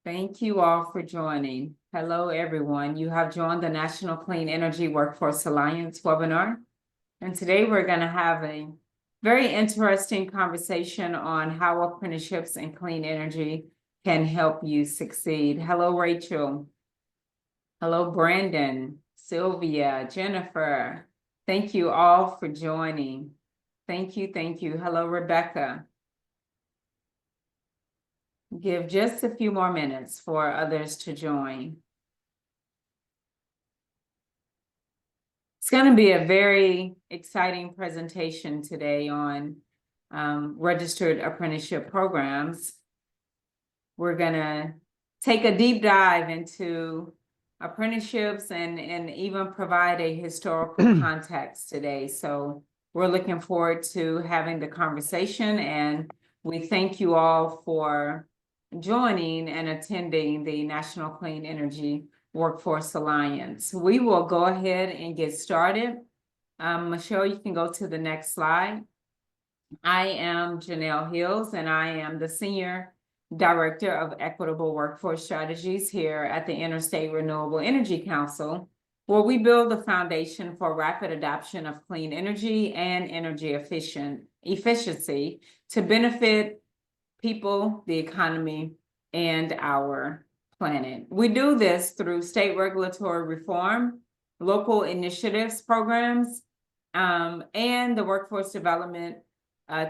Thank you all for joining. Hello, everyone. You have joined the National Clean Energy Workforce Alliance webinar. And today we're going to have a very interesting conversation on how apprenticeships in clean energy can help you succeed. Hello, Rachel. Hello, Brandon, Sylvia, Jennifer. Thank you all for joining. Thank you. Thank you. Hello, Rebecca. Give just a few more minutes for others to join. It's going to be a very exciting presentation today on registered apprenticeship programs. We're going to take a deep dive into apprenticeships and even provide a historical context today. So we're looking forward to having the conversation, and we thank you all for joining and attending the National Clean Energy Workforce Alliance. We will go ahead and get started. Michelle, you can go to the next slide. I am Janelle Hills, and I am the Senior Director of Equitable Workforce Strategies here at the Interstate Renewable Energy Council, where we build the foundation for rapid adoption of clean energy and energy efficiency to benefit people, the economy, and our planet. We do this through state regulatory reform, local initiatives programs, and the workforce development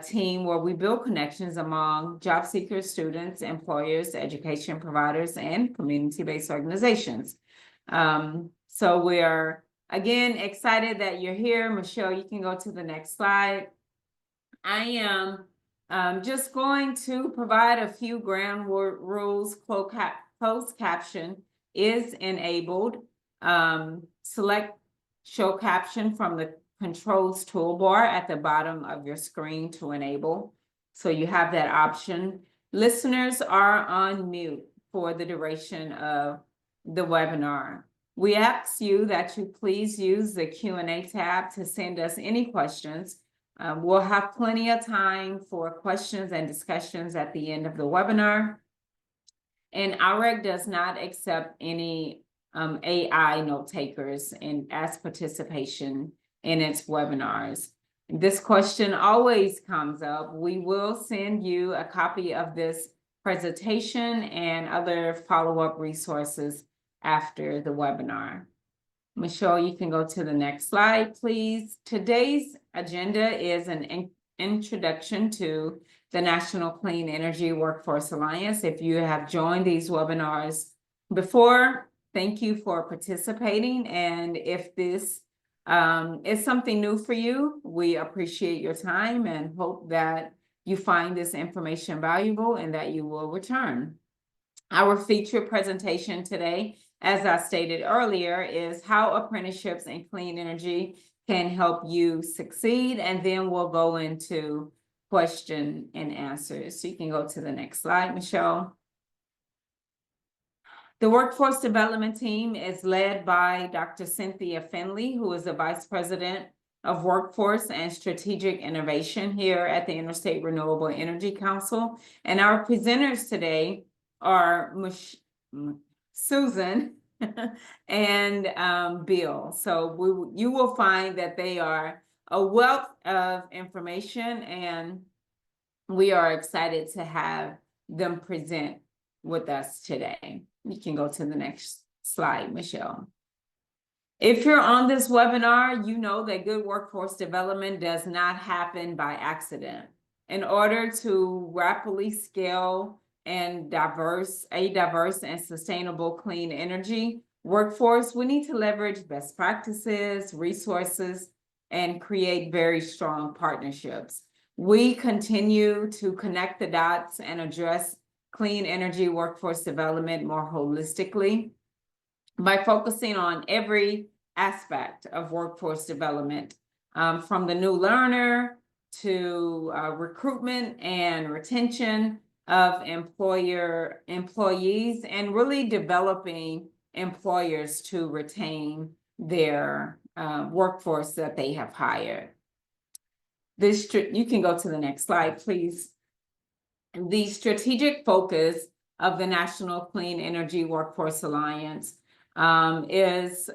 team, where we build connections among job seekers, students, employers, education providers, and community-based organizations. So we are, again, excited that you're here. Michelle, you can go to the next slide. I am just going to provide a few ground rules. Closed caption is enabled. Select show caption from the controls toolbar at the bottom of your screen to enable. So you have that option. Listeners are on mute for the duration of the webinar. We ask you that you please use the Q&A tab to send us any questions. We'll have plenty of time for questions and discussions at the end of the webinar. And IREC does not accept any AI note takers as participation in its webinars. This question always comes up. We will send you a copy of this presentation and other follow-up resources after the webinar. Michelle, you can go to the next slide, please. Today's agenda is an introduction to the National Clean Energy Workforce Alliance. If you have joined these webinars before, thank you for participating. And if this is something new for you, we appreciate your time and hope that you find this information valuable and that you will return. Our featured presentation today, as I stated earlier, is how apprenticeships in clean energy can help you succeed. And then we'll go into question and answers. So you can go to the next slide, Michelle. The workforce development team is led by Dr. Cynthia Finley, who is the Vice President of Workforce and Strategic Innovation here at the Interstate Renewable Energy Council. And our presenters today are Susan and Bill. So you will find that they are a wealth of information, and we are excited to have them present with us today. You can go to the next slide, Michelle. If you're on this webinar, you know that good workforce development does not happen by accident. In order to rapidly scale and diverse and sustainable clean energy workforce, we need to leverage best practices, resources, and create very strong partnerships. We continue to connect the dots and address clean energy workforce development more holistically by focusing on every aspect of workforce development, from the new learner to recruitment and retention of employees, and really developing employers to retain their workforce that they have hired. You can go to the next slide, please. The strategic focus of the National Clean Energy Workforce Alliance is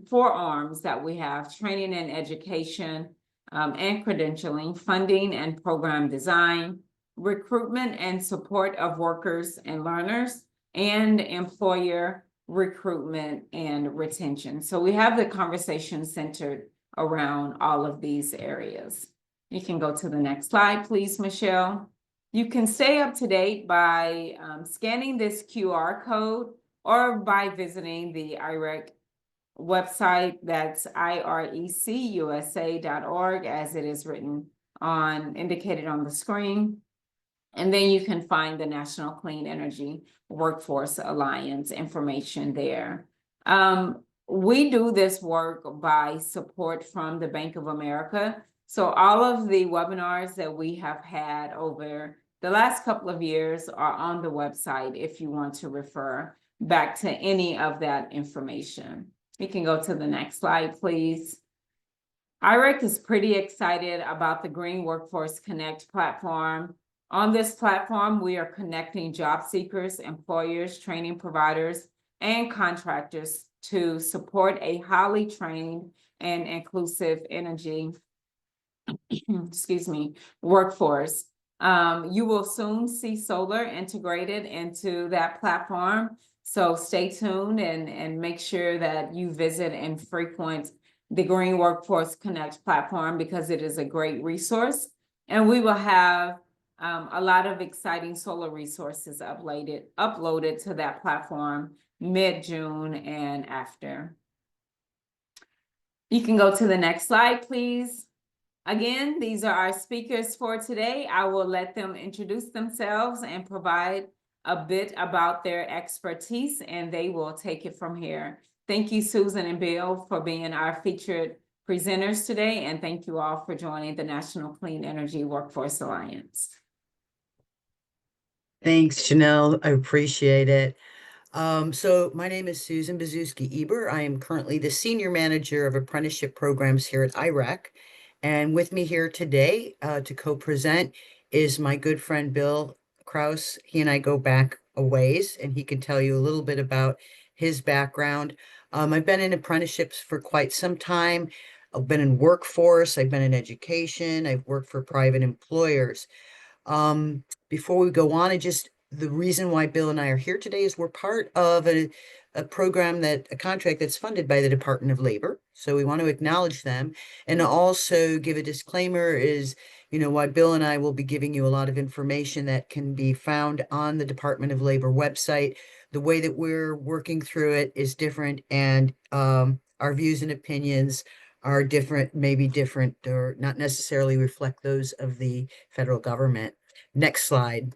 4 arms that we have: training and education, and credentialing, funding and program design, recruitment and support of workers and learners, and employer recruitment and retention. So we have the conversation centered around all of these areas. You can go to the next slide, please, Michelle. You can stay up to date by scanning this QR code or by visiting the IREC website. That's irecusa.org, as it is indicated on the screen. And then you can find the National Clean Energy Workforce Alliance information there. We do this work by support from the Bank of America. So all of the webinars that we have had over the last couple of years are on the website if you want to refer back to any of that information. You can go to the next slide, please. IREC is pretty excited about the Green Workforce Connect platform. On this platform, we are connecting job seekers, employers, training providers, and contractors to support a highly trained and inclusive energy workforce. You will soon see solar integrated into that platform. So stay tuned and make sure that you visit and frequent the Green Workforce Connect platform, because it is a great resource. And we will have a lot of exciting solar resources uploaded to that platform mid-June and after. You can go to the next slide, please. Again, these are our speakers for today. I will let them introduce themselves and provide a bit about their expertise, and they will take it from here. Thank you, Susan and Bill, for being our featured presenters today, and thank you all for joining the National Clean Energy Workforce Alliance. Thanks, Janelle. I appreciate it. So my name is Susan Bazuski-Eber. I am currently the Senior Manager of Apprenticeship Programs here at IREC. And with me here today to co-present is my good friend Bill Kraus. He and I go back a ways, and he can tell you a little bit about his background. I've been in apprenticeships for quite some time. I've been in workforce, I've been in education, I've worked for private employers. Before we go on, the reason why Bill and I are here today is we're part of a contract that's funded by the Department of Labor. So we want to acknowledge them and also give a disclaimer is, why Bill and I will be giving you a lot of information that can be found on the Department of Labor website. The way that we're working through it is different, and our views and opinions are different, maybe different or not necessarily reflect those of the federal government. Next slide.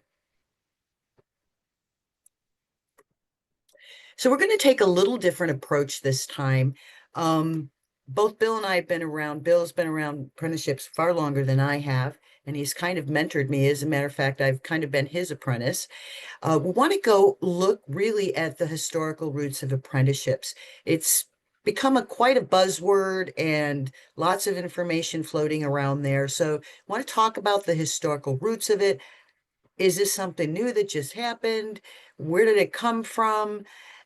So we're going to take a little different approach this time. Both Bill and I have been around. Bill's been around apprenticeships far longer than I have, and he's kind of mentored me. As a matter of fact, I've kind of been his apprentice. We want to go look really at the historical roots of apprenticeships. It's become quite a buzzword and lots of information floating around there. So I want to talk about the historical roots of it. Is this something new that just happened? Where did it come from?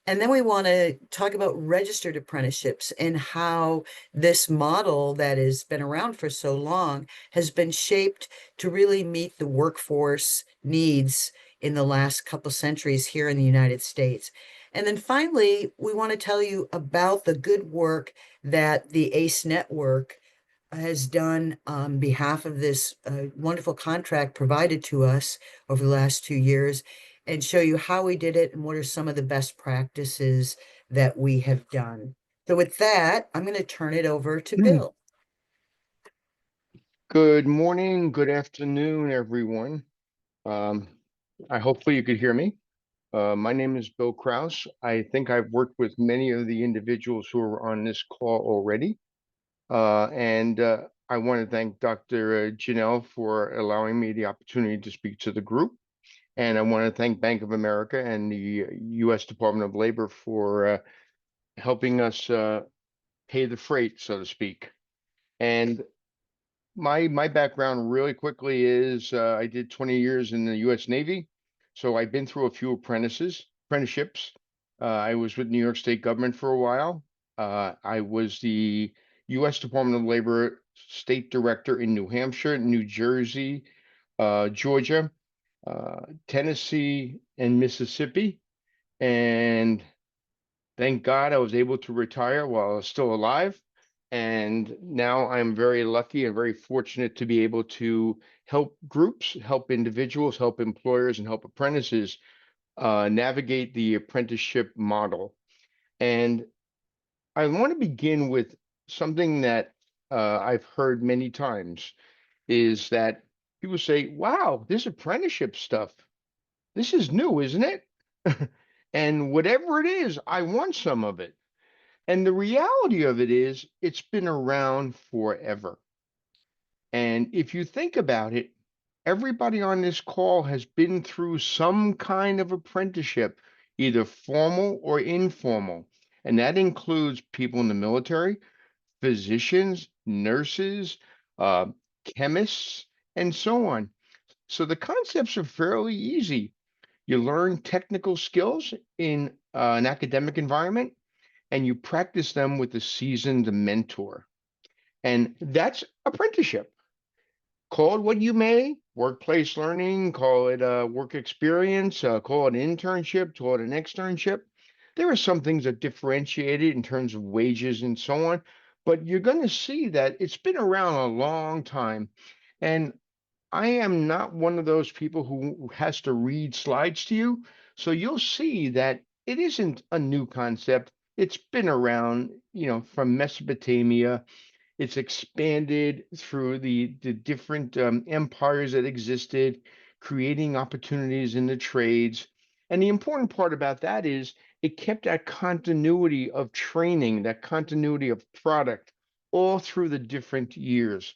And then we want to talk about registered apprenticeships and how this model that has been around for so long has been shaped to really meet the workforce needs in the last couple centuries here in the United States. And then finally, we want to tell you about the good work that the ACE network has done on behalf of this wonderful contract provided to us over the last 2 years, and show you how we did it and what are some of the best practices that we have done. So with that, I'm going to turn it over to Bill. Good morning, good afternoon, everyone. Hopefully you could hear me. My name is Bill Kraus. I think I've worked with many of the individuals who are on this call already. I want to thank Dr. Janelle for allowing me the opportunity to speak to the group. And I want to thank Bank of America and the U.S. Department of Labor for helping us pay the freight, so to speak. And my background really quickly is I did 20 years in the U.S. Navy. So I've been through a few apprenticeships. I was with New York State government for a while. I was the U.S. Department of Labor State Director in New Hampshire, New Jersey, Georgia, Tennessee, and Mississippi. And thank God I was able to retire while I was still alive. And now I'm very lucky and very fortunate to be able to help groups, help individuals, help employers, and help apprentices navigate the apprenticeship model. And I want to begin with something that I've heard many times is that people say, wow, this apprenticeship stuff, this is new, isn't it? And whatever it is, I want some of it. And the reality of it is, it's been around forever. And if you think about it, everybody on this call has been through some kind of apprenticeship, either formal or informal. And that includes people in the military, physicians, nurses, uh, chemists, and so on. So the concepts are fairly easy. You learn technical skills in an academic environment, and you practice them with a seasoned mentor. And that's apprenticeship. Call it what you may, workplace learning, call it a work experience, call it an internship, call it an externship. There are some things that differentiate it in terms of wages and so on, but you're going to see that it's been around a long time. And I am not one of those people who has to read slides to you. So you'll see that it isn't a new concept. It's been around, from Mesopotamia. It's expanded through the different empires that existed, creating opportunities in the trades. And the important part about that is it kept that continuity of training, that continuity of product all through the different years.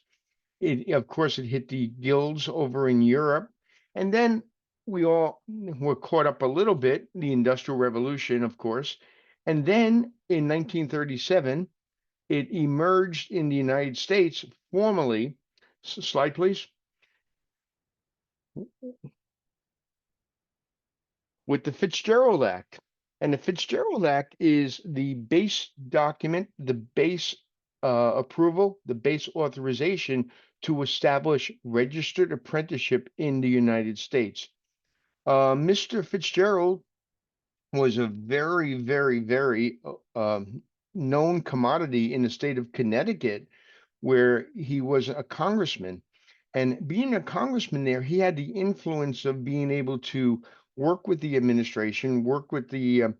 Of course, it hit the guilds over in Europe. And then we all were caught up a little bit, the Industrial Revolution, of course. And then in 1937, it emerged in the United States formally. Slide, please. With the Fitzgerald Act. And the Fitzgerald Act is the base document, the base approval, the base authorization to establish registered apprenticeship in the United States. Mr. Fitzgerald was a very, very, very known commodity in the state of Connecticut, where he was a congressman. And being a congressman there, he had the influence of being able to work with the administration, work with the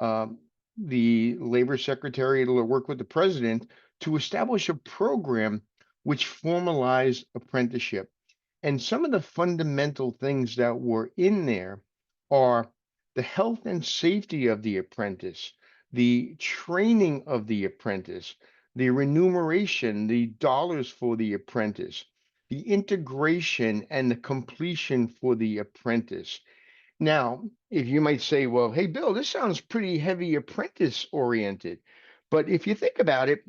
labor secretary, to work with the president to establish a program which formalized apprenticeship. And some of the fundamental things that were in there are the health and safety of the apprentice, the training of the apprentice, the remuneration, the dollars for the apprentice, the integration and the completion for the apprentice. Now, if you might say, well, hey, Bill, this sounds pretty heavy apprentice oriented. But if you think about it,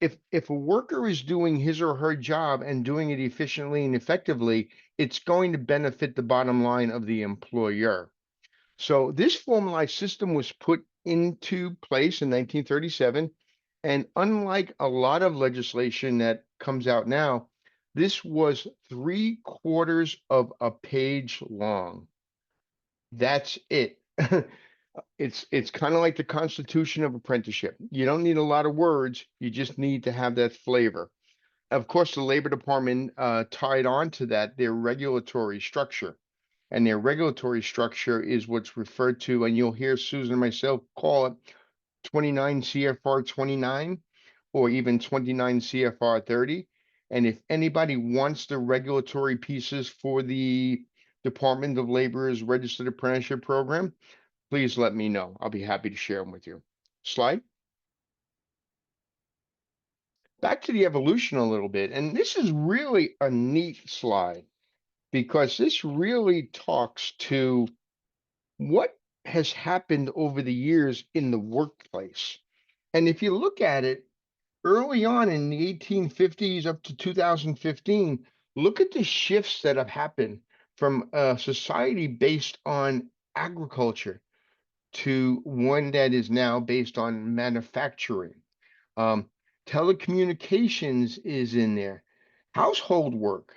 if a worker is doing his or her job and doing it efficiently and effectively, it's going to benefit the bottom line of the employer. So this formalized system was put into place in 1937. And unlike a lot of legislation that comes out now, this was 3/4 of a page long. That's it. It's kind of like the constitution of apprenticeship. You don't need a lot of words. You just need to have that flavor. Of course, the Labor Department tied on to that their regulatory structure. And their regulatory structure is what's referred to, and you'll hear Susan and myself call it 29 CFR 29 or even 29 CFR 30. And if anybody wants the regulatory pieces for the Department of Labor's Registered Apprenticeship Program, please let me know. I'll be happy to share them with you. Slide. Back to the evolution a little bit. And this is really a neat slide because this really talks to what has happened over the years in the workplace. And if you look at it, early on in the 1850s up to 2015, look at the shifts that have happened from a society based on agriculture to one that is now based on manufacturing. Um, Telecommunications is in there. Household work,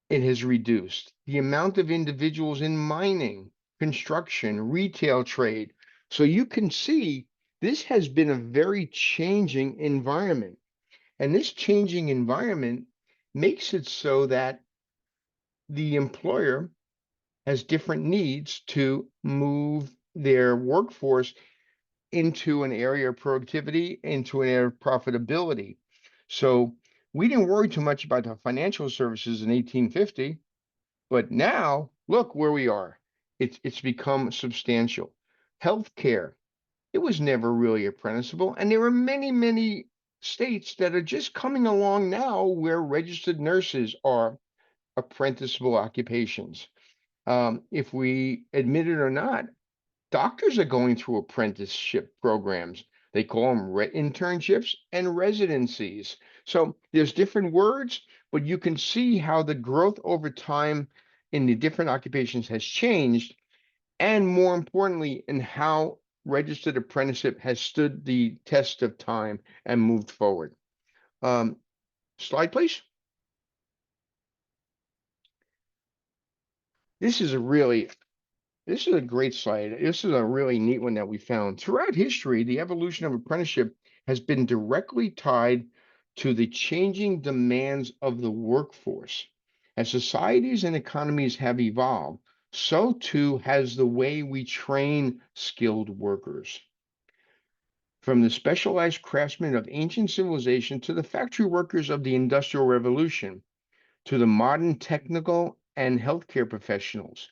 it has reduced. The amount of individuals in mining, construction, retail trade. So you can see this has been a very changing environment. And this changing environment makes it so that the employer has different needs to move their workforce into an area of productivity, into an area of profitability. So we didn't worry too much about the financial services in 1850, but now look where we are. It's become substantial. Healthcare, it was never really apprenticeable, and there are many, many states that are just coming along now where registered nurses are apprenticeable occupations. If we admit it or not, doctors are going through apprenticeship programs. They call them internships and residencies. So there's different words, but you can see how the growth over time in the different occupations has changed, and more importantly, in how registered apprenticeship has stood the test of time and moved forward. Um, Slide, please. This is a really This is a great slide. This is a really neat one that we found. Throughout history, the evolution of apprenticeship has been directly tied to the changing demands of the workforce. As societies and economies have evolved, so too has the way we train skilled workers. From the specialized craftsmen of ancient civilization to the factory workers of the Industrial Revolution, to the modern technical and healthcare professionals,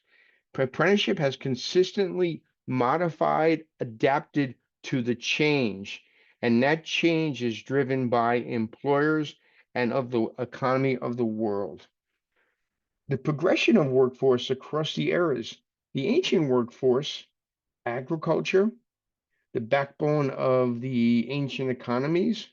apprenticeship has consistently modified, adapted to the change, and that change is driven by employers and of the economy of the world. The progression of workforce across the eras, the ancient workforce, agriculture, the backbone of the ancient economies.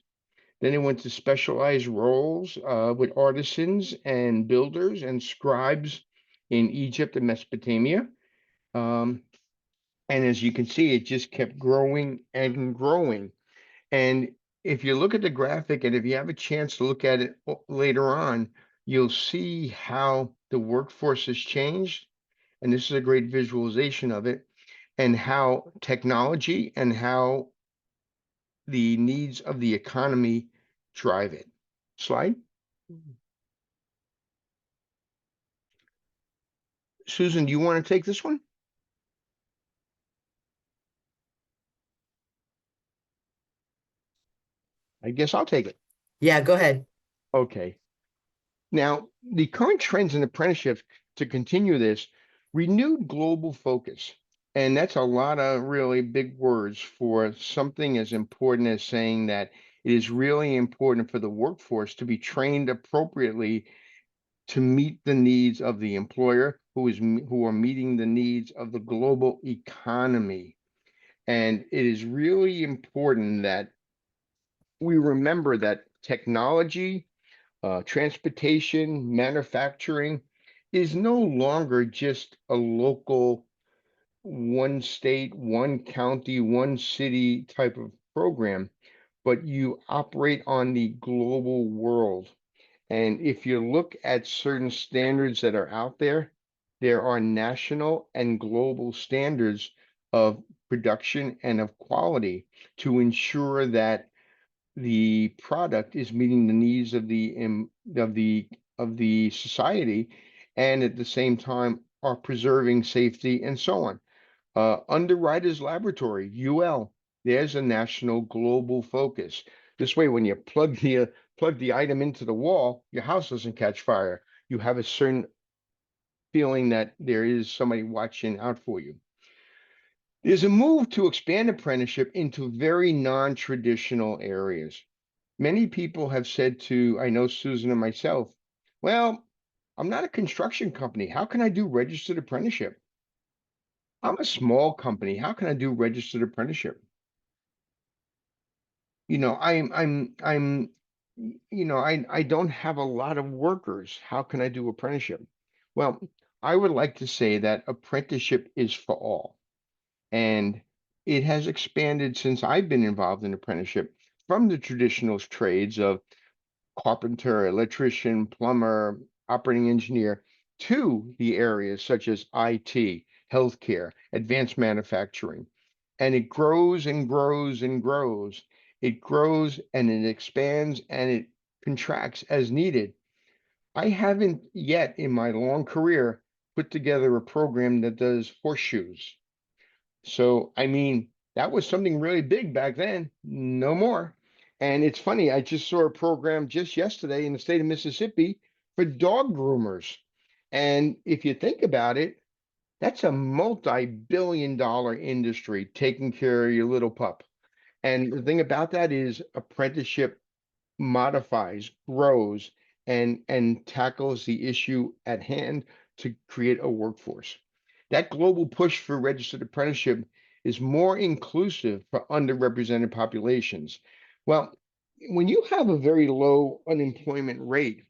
Then it went to specialized roles with artisans and builders and scribes in Egypt and Mesopotamia. Um, And as you can see, it just kept growing and growing. And if you look at the graphic, and if you have a chance to look at it later on, you'll see how the workforce has changed. And this is a great visualization of it, and how technology and how the needs of the economy drive it. Slide. Susan, do you want to take this one? I guess I'll take it. Yeah, go ahead. Okay. Now, the current trends in apprenticeships to continue this renewed global focus. And that's a lot of really big words for something as important as saying that it is really important for the workforce to be trained appropriately to meet the needs of the employer who are meeting the needs of the global economy. And it is really important that we remember that technology, transportation, manufacturing is no longer just a local, one state, one county, one city type of program, but you operate on the global world. And if you look at certain standards that are out there, there are national and global standards of production and of quality to ensure that the product is meeting the needs of the society, and at the same time are preserving safety and so on. Underwriters Laboratory, UL, there's a national global focus. This way, when you plug the item into the wall, your house doesn't catch fire. You have a certain feeling that there is somebody watching out for you. There's a move to expand apprenticeship into very non-traditional areas. Many people have said to, I know Susan and myself, well, I'm not a construction company. How can I do registered apprenticeship? I'm a small company. How can I do registered apprenticeship? You know, I don't have a lot of workers. How can I do apprenticeship? Well, I would like to say that apprenticeship is for all. And it has expanded since I've been involved in apprenticeship from the traditional trades of carpenter, electrician, plumber, operating engineer to the areas such as IT, healthcare, advanced manufacturing. And it grows and grows and grows. It grows and it expands and it contracts as needed. I haven't yet in my long career put together a program that does horseshoes. So, I mean, that was something really big back then. No more. And it's funny, I just saw a program just yesterday in the state of Mississippi for dog groomers. And if you think about it, that's a multi-billion-dollar industry taking care of your little pup. And the thing about that is apprenticeship modifies, grows, and tackles the issue at hand to create a workforce. That global push for registered apprenticeship is more inclusive for underrepresented populations. Well, when you have a very low unemployment rate,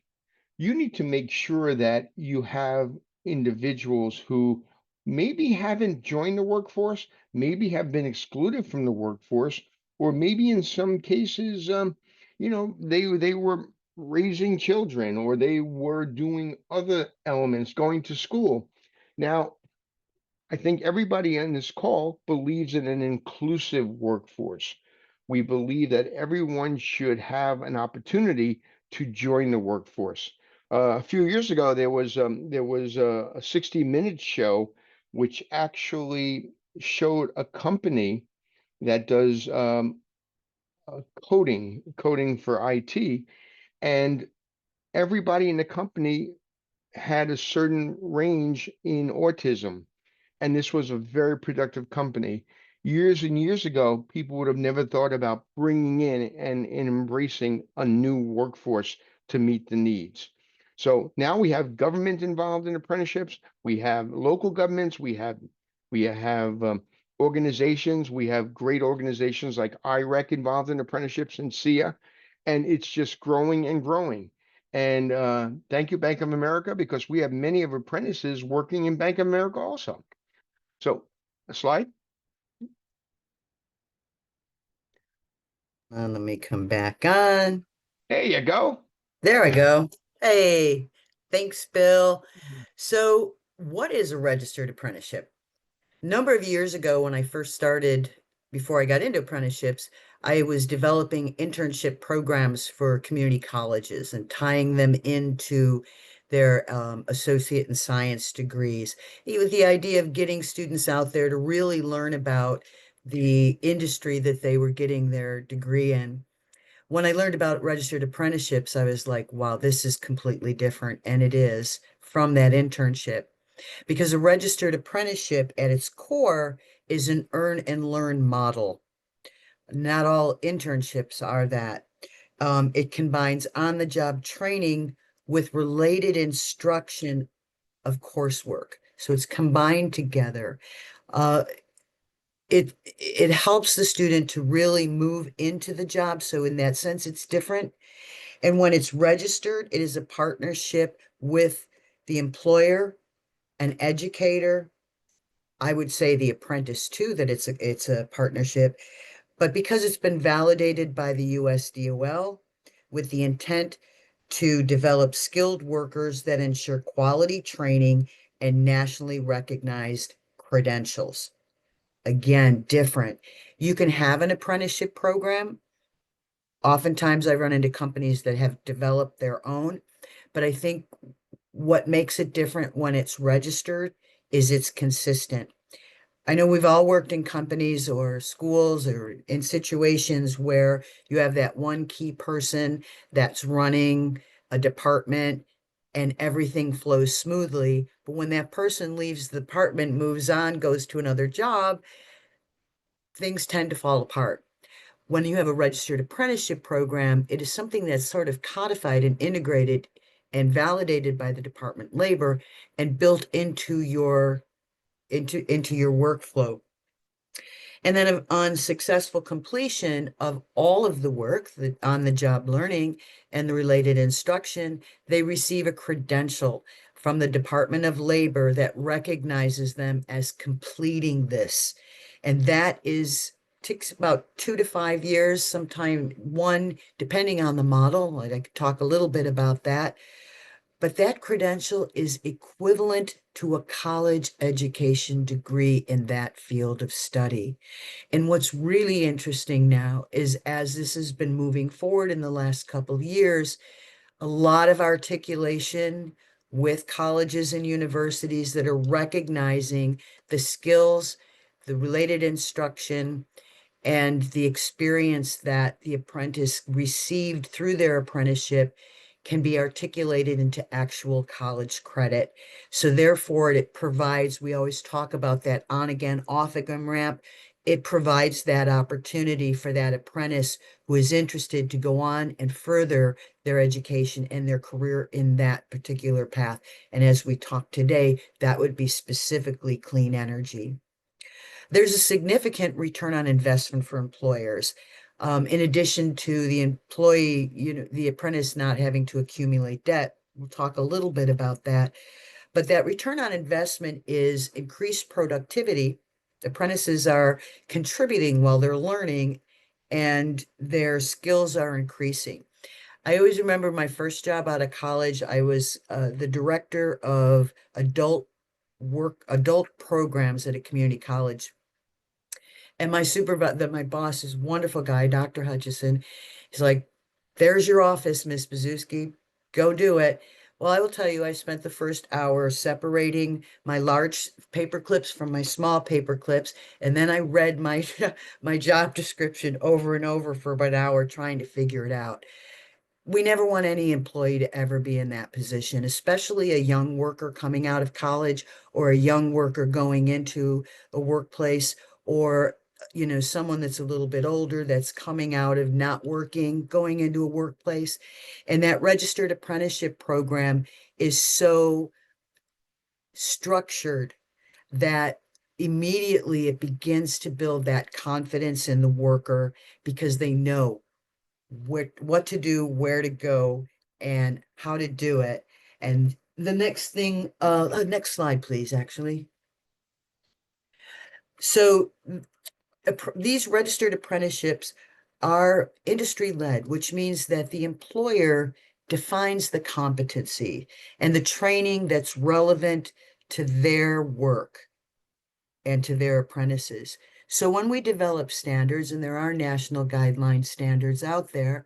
you need to make sure that you have individuals who maybe haven't joined the workforce, maybe have been excluded from the workforce, or maybe in some cases, they were raising children or they were doing other elements, going to school. Now, I think everybody on this call believes in an inclusive workforce. We believe that everyone should have an opportunity to join the workforce. A few years ago, there was a 60 Minutes show which actually showed a company that does coding for IT, and everybody in the company had a certain range in autism, and this was a very productive company. Years and years ago, people would have never thought about bringing in and embracing a new workforce to meet the needs. So now we have government involved in apprenticeships. We have local governments. We have organizations. We have great organizations like IREC involved in apprenticeships and SIA, and it's just growing and growing. And thank you, Bank of America, because we have many of apprentices working in Bank of America also. So, a slide. Let me come back on. There you go. There we go. Hey, thanks, Bill. So, what is a registered apprenticeship? A number of years ago, when I first started, before I got into apprenticeships, I was developing internship programs for community colleges and tying them into their associate in science degrees, with the idea of getting students out there to really learn about the industry that they were getting their degree in. When I learned about registered apprenticeships, I was like, wow, this is completely different. And it is from that internship, because a registered apprenticeship at its core is an earn and learn model. Not all internships are that. It combines on-the-job training with related instruction of coursework. So it's combined together. Uh, it helps the student to really move into the job. So in that sense, it's different. And when it's registered, it is a partnership with the employer, an educator. I would say the apprentice too, that it's a partnership. But because it's been validated by the USDOL with the intent to develop skilled workers that ensure quality training and nationally recognized credentials. Again, different. You can have an apprenticeship program. Oftentimes I run into companies that have developed their own, but I think what makes it different when it's registered is it's consistent. I know we've all worked in companies or schools or in situations where you have that one key person that's running a department and everything flows smoothly. But when that person leaves the department, moves on, goes to another job, things tend to fall apart. When you have a registered apprenticeship program, it is something that's sort of codified and integrated and validated by the Department of Labor and built into your workflow. And then on successful completion of all of the work, the on-the-job learning and the related instruction, they receive a credential from the Department of Labor that recognizes them as completing this. And that takes about 2 to 5 years, sometime one, depending on the model. I could talk a little bit about that. But that credential is equivalent to a college education degree in that field of study. And what's really interesting now is, as this has been moving forward in the last couple of years, a lot of articulation with colleges and universities that are recognizing the skills, the related instruction, and the experience that the apprentice received through their apprenticeship can be articulated into actual college credit. So therefore, it provides, we always talk about that on again, off again ramp. It provides that opportunity for that apprentice who is interested to go on and further their education and their career in that particular path. And as we talk today, that would be specifically clean energy. There's a significant return on investment for employers. In addition to the employee, the apprentice not having to accumulate debt. We'll talk a little bit about that. But that return on investment is increased productivity. Apprentices are contributing while they're learning, and their skills are increasing. I always remember my first job out of college. I was the director of adult programs at a community college. And my supervisor, my boss is a wonderful guy, Dr. Hutchison. He's like, there's your office, Miss Bazuski. Go do it. Well, I will tell you, I spent the first hour separating my large paper clips from my small paper clips. And then I read my, my job description over and over for about an hour trying to figure it out. We never want any employee to ever be in that position, especially a young worker coming out of college or a young worker going into a workplace, or someone that's a little bit older that's coming out of not working, going into a workplace. And that registered apprenticeship program is so structured that immediately it begins to build that confidence in the worker, because they know what to do, where to go, and how to do it. And the next thing, next slide, please, actually. So these registered apprenticeships are industry-led, which means that the employer defines the competency and the training that's relevant to their work and to their apprentices. So when we develop standards, and there are national guideline standards out there,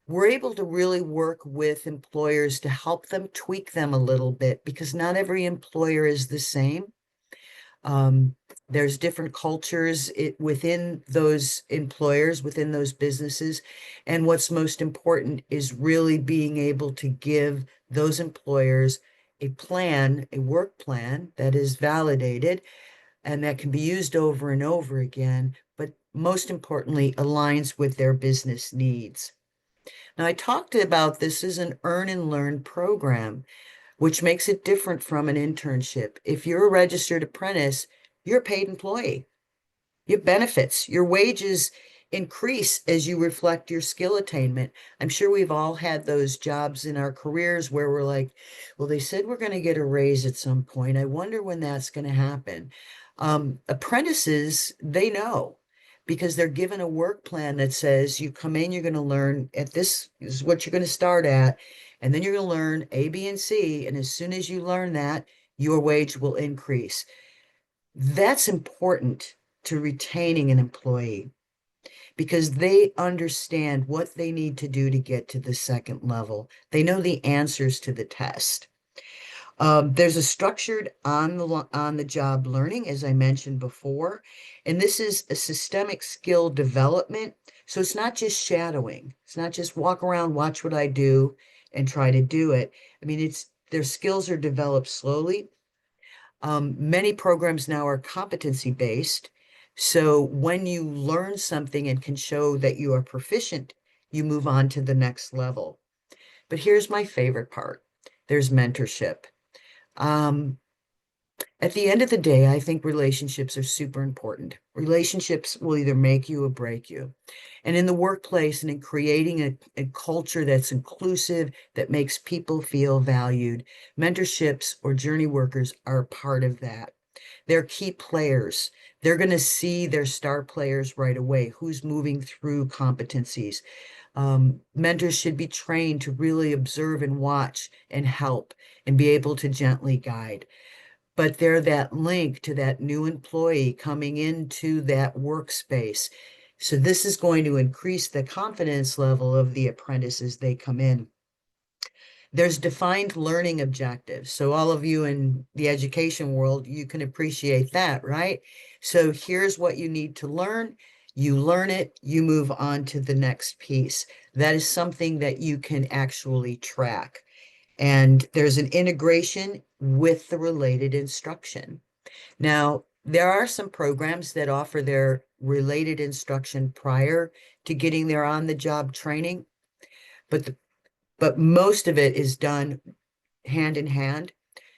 we're able to really work with employers to help them tweak them a little bit, because not every employer is the same. There's different cultures within those employers, within those businesses. And what's most important is really being able to give those employers a plan, a work plan that is validated and that can be used over and over again, but most importantly, aligns with their business needs. Now, I talked about this as an earn and learn program, which makes it different from an internship. If you're a registered apprentice, you're a paid employee. Your benefits, your wages increase as you reflect your skill attainment. I'm sure we've all had those jobs in our careers where we're like, well, they said we're going to get a raise at some point. I wonder when that's going to happen. Apprentices, they know, because they're given a work plan that says you come in, you're going to learn at this is what you're going to start at, and then you're going to learn A, B, and C. And as soon as you learn that, your wage will increase. That's important to retaining an employee, because they understand what they need to do to get to the second level. They know the answers to the test. There's a structured on the job learning, as I mentioned before, and this is a systemic skill development. So it's not just shadowing. It's not just walk around, watch what I do, and try to do it. I mean, their skills are developed slowly. Many programs now are competency based. So when you learn something and can show that you are proficient, you move on to the next level. But here's my favorite part. There's mentorship. At the end of the day, I think relationships are super important. Relationships will either make you or break you. And in the workplace and in creating a culture that's inclusive, that makes people feel valued, mentorships or journey workers are a part of that. They're key players. They're going to see their star players right away, who's moving through competencies. Mentors should be trained to really observe and watch and help and be able to gently guide. But they're that link to that new employee coming into that workspace. So this is going to increase the confidence level of the apprentice as they come in. There's defined learning objectives. So all of you in the education world, you can appreciate that, right? So here's what you need to learn. You learn it, you move on to the next piece. That is something that you can actually track. And there's an integration with the related instruction. Now, there are some programs that offer their related instruction prior to getting their on-the-job training, but most of it is done hand in hand.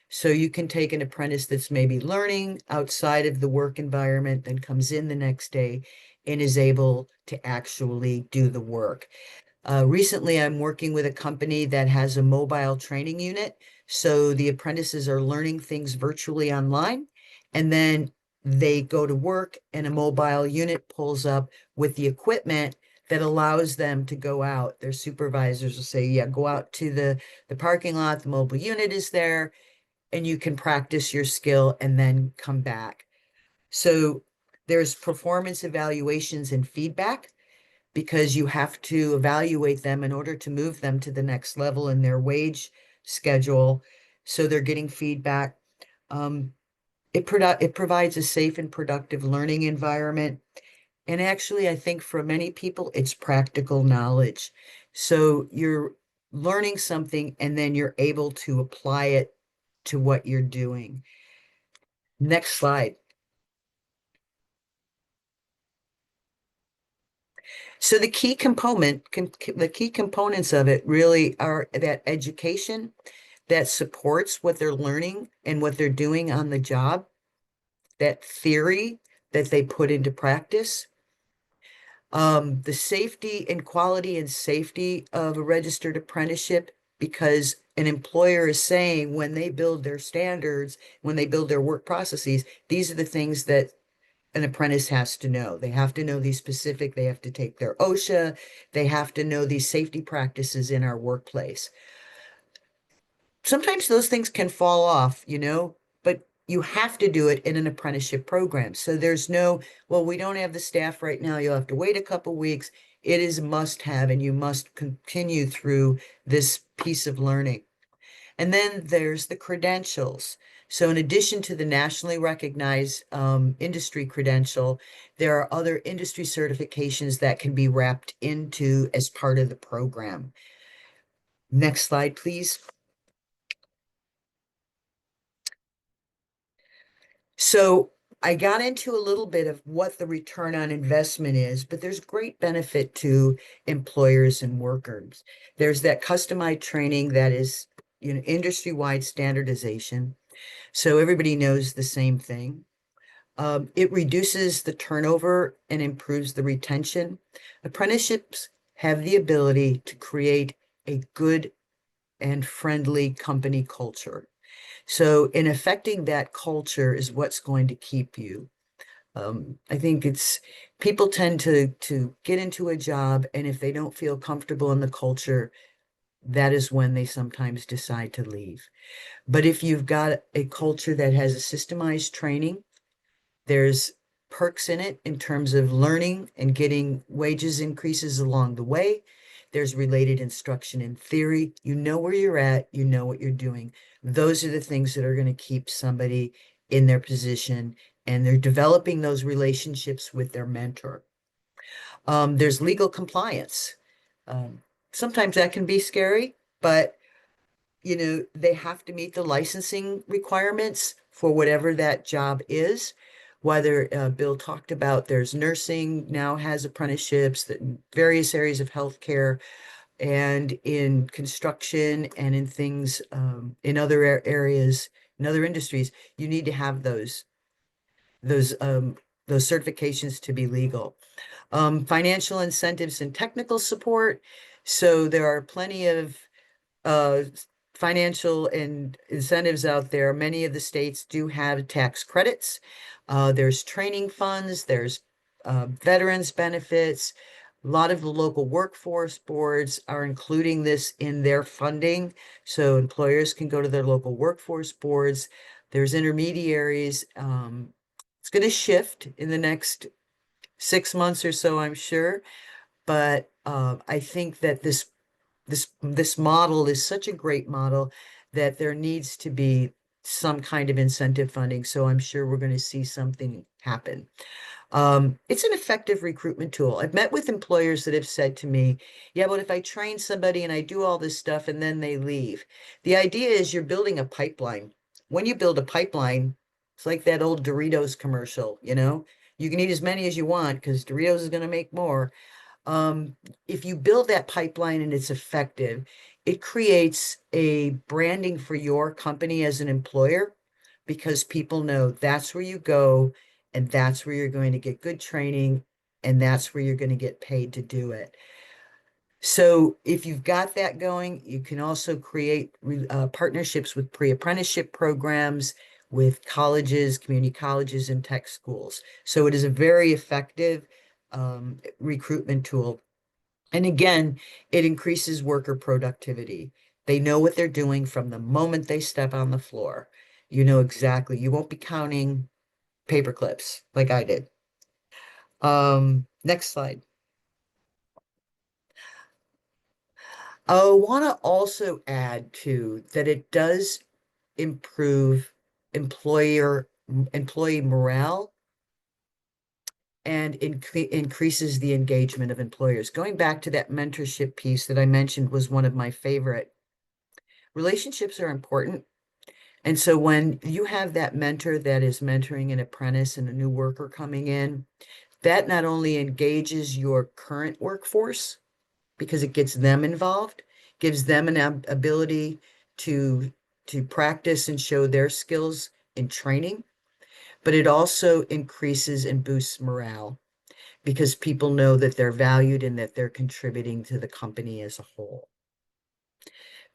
So you can take an apprentice that's maybe learning outside of the work environment, then comes in the next day and is able to actually do the work. Recently, I'm working with a company that has a mobile training unit. So the apprentices are learning things virtually online, and then they go to work and a mobile unit pulls up with the equipment that allows them to go out. Their supervisors will say, yeah, go out to the parking lot, the mobile unit is there, and you can practice your skill and then come back. So there's performance evaluations and feedback, because you have to evaluate them in order to move them to the next level in their wage schedule. So they're getting feedback. It provides a safe and productive learning environment. And actually, I think for many people, it's practical knowledge. So you're learning something and then you're able to apply it to what you're doing. Next slide. So the key components of it really are that education that supports what they're learning and what they're doing on the job, that theory that they put into practice, the safety and quality and safety of a registered apprenticeship, because an employer is saying when they build their standards, when they build their work processes, these are the things that an apprentice has to know. They have to know these specific, they have to take their OSHA, they have to know these safety practices in our workplace. Sometimes those things can fall off, but you have to do it in an apprenticeship program. So there's no, well, we don't have the staff right now, you'll have to wait a couple weeks. It is a must have, and you must continue through this piece of learning. And then there's the credentials. So in addition to the nationally recognized industry credential, there are other industry certifications that can be wrapped into as part of the program. Next slide, please. So I got into a little bit of what the return on investment is, but there's great benefit to employers and workers. There's that customized training that is, industry-wide standardization. So everybody knows the same thing. It reduces the turnover and improves the retention. Apprenticeships have the ability to create a good and friendly company culture. So in affecting that culture is what's going to keep you. I think people tend to get into a job, and if they don't feel comfortable in the culture, that is when they sometimes decide to leave. But if you've got a culture that has a systemized training, there's perks in it in terms of learning and getting wages increases along the way. There's related instruction in theory. You know where you're at, you know what you're doing. Those are the things that are going to keep somebody in their position, and they're developing those relationships with their mentor. There's legal compliance. Sometimes that can be scary, but they have to meet the licensing requirements for whatever that job is. Whether Bill talked about, there's nursing now has apprenticeships, that various areas of healthcare, and in construction and in things in other areas, in other industries, you need to have those um those certifications to be legal. Financial incentives and technical support. So there are plenty of uh financial and incentives out there. Many of the states do have tax credits. There's training funds, there's veterans benefits. A lot of the local workforce boards are including this in their funding. So employers can go to their local workforce boards. There's intermediaries. It's going to shift in the next 6 months or so, I'm sure. But I think that this model is such a great model that there needs to be some kind of incentive funding. So I'm sure we're going to see something happen. It's an effective recruitment tool. I've met with employers that have said to me, yeah, but if I train somebody and I do all this stuff and then they leave, the idea is you're building a pipeline. When you build a pipeline, it's like that old Doritos commercial, you can eat as many as you want because Doritos is going to make more. If you build that pipeline and it's effective, it creates a branding for your company as an employer because people know that's where you go and that's where you're going to get good training and that's where you're going to get paid to do it. So if you've got that going, you can also create partnerships with pre-apprenticeship programs, with colleges, community colleges, and tech schools. So it is a very effective recruitment tool. And again, it increases worker productivity. They know what they're doing from the moment they step on the floor. You know exactly. You won't be counting paper clips like I did. Next slide. I want to also add too that it does improve employee morale and increases the engagement of employers. Going back to that mentorship piece that I mentioned was one of my favorite. Relationships are important. And so when you have that mentor that is mentoring an apprentice and a new worker coming in, that not only engages your current workforce because it gets them involved, gives them an ability to practice and show their skills in training, but it also increases and boosts morale because people know that they're valued and that they're contributing to the company as a whole.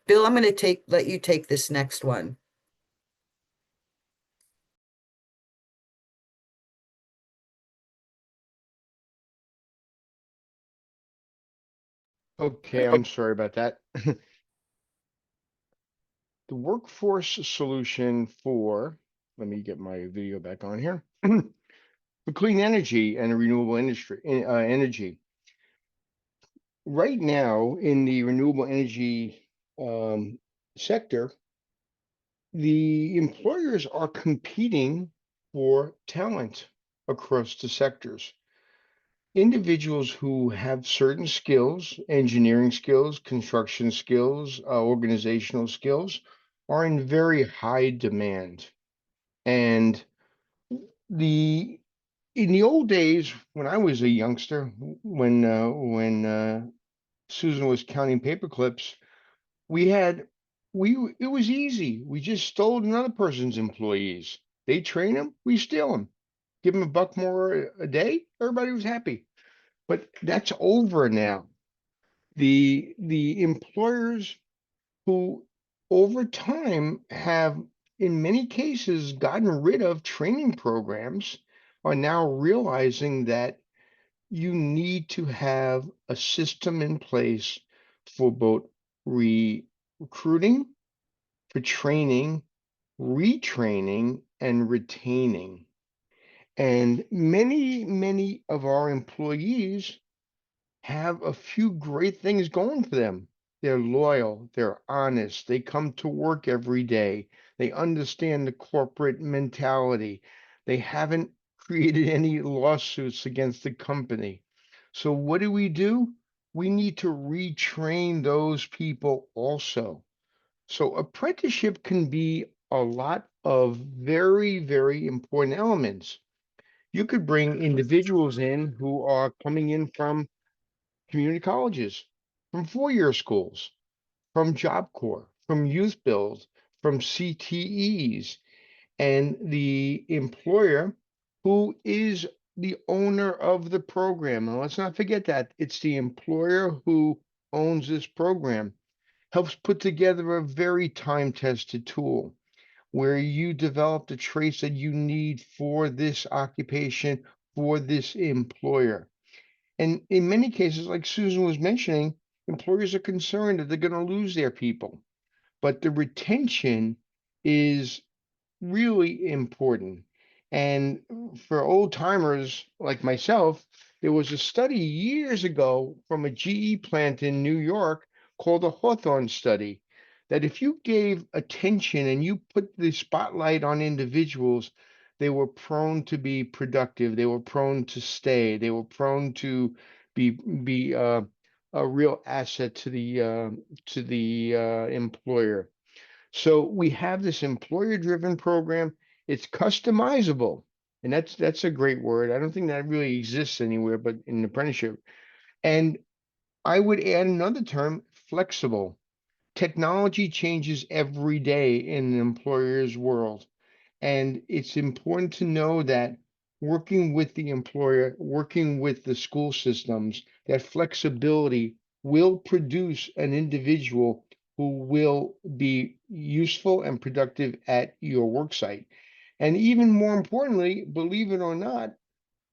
Bill, I'm going to let you take this next one. Okay, I'm sorry about that. The workforce solution for, let me get my video back on here, for clean energy and renewable energy. Right now, in the renewable energy sector, the employers are competing for talent across the sectors. Individuals who have certain skills, engineering skills, construction skills, organizational skills, are in very high demand. And the in the old days, when I was a youngster, when Susan was counting paper clips, we had we it was easy. We just stole another person's employees. They train them, we steal them. Give them a buck more a day, everybody was happy. But that's over now. The employers who over time have in many cases gotten rid of training programs are now realizing that you need to have a system in place for both recruiting, for training, retraining, and retaining. And many of our employees have a few great things going for them. They're loyal, they're honest, they come to work every day, they understand the corporate mentality, they haven't created any lawsuits against the company. So, what do? We need to retrain those people also. So, apprenticeship can be a lot of very important elements. You could bring individuals in who are coming in from community colleges, from four-year schools, from Job Corps, from youth build, from CTEs, and the employer who is the owner of the program. And let's not forget that it's the employer who owns this program, helps put together a very time-tested tool where you develop the traits that you need for this occupation, for this employer. And in many cases, like Susan was mentioning, employers are concerned that they're going to lose their people, but the retention is really important. And for old timers like myself, there was a study years ago from a GE plant in New York called the Hawthorne study, that if you gave attention and you put the spotlight on individuals, they were prone to be productive, they were prone to stay, they were prone to be a real asset to the employer. So we have this employer-driven program. It's customizable, and that's a great word. I don't think that really exists anywhere but in apprenticeship. And I would add another term, flexible. Technology changes every day in an employer's world. And it's important to know that working with the employer, working with the school systems, that flexibility will produce an individual who will be useful and productive at your work site. And even more importantly, believe it or not,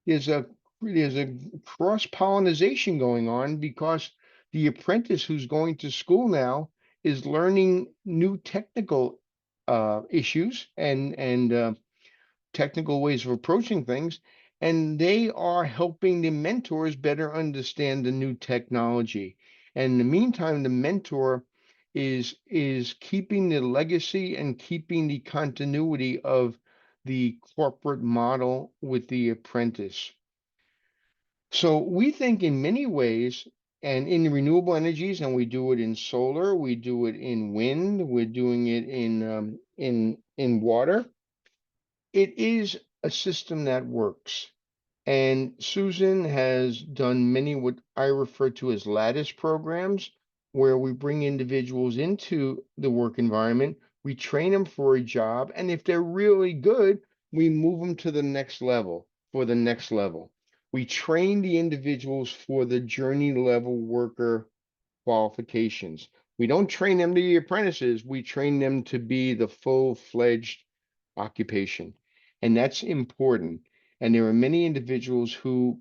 there's a there's a cross pollination going on because the apprentice who's going to school now is learning new technical issues and technical ways of approaching things, and they are helping the mentors better understand the new technology. And in the meantime, the mentor is keeping the legacy and keeping the continuity of the corporate model with the apprentice. So we think in many ways, and in renewable energies, and we do it in solar, we do it in wind, we're doing it in water. It is a system that works. And Susan has done many what I refer to as lattice programs, where we bring individuals into the work environment, we train them for a job, and if they're really good, we move them to the next level for the next level. We train the individuals for the journey level worker qualifications. We don't train them to be apprentices, we train them to be the full-fledged occupation. And that's important. And there are many individuals who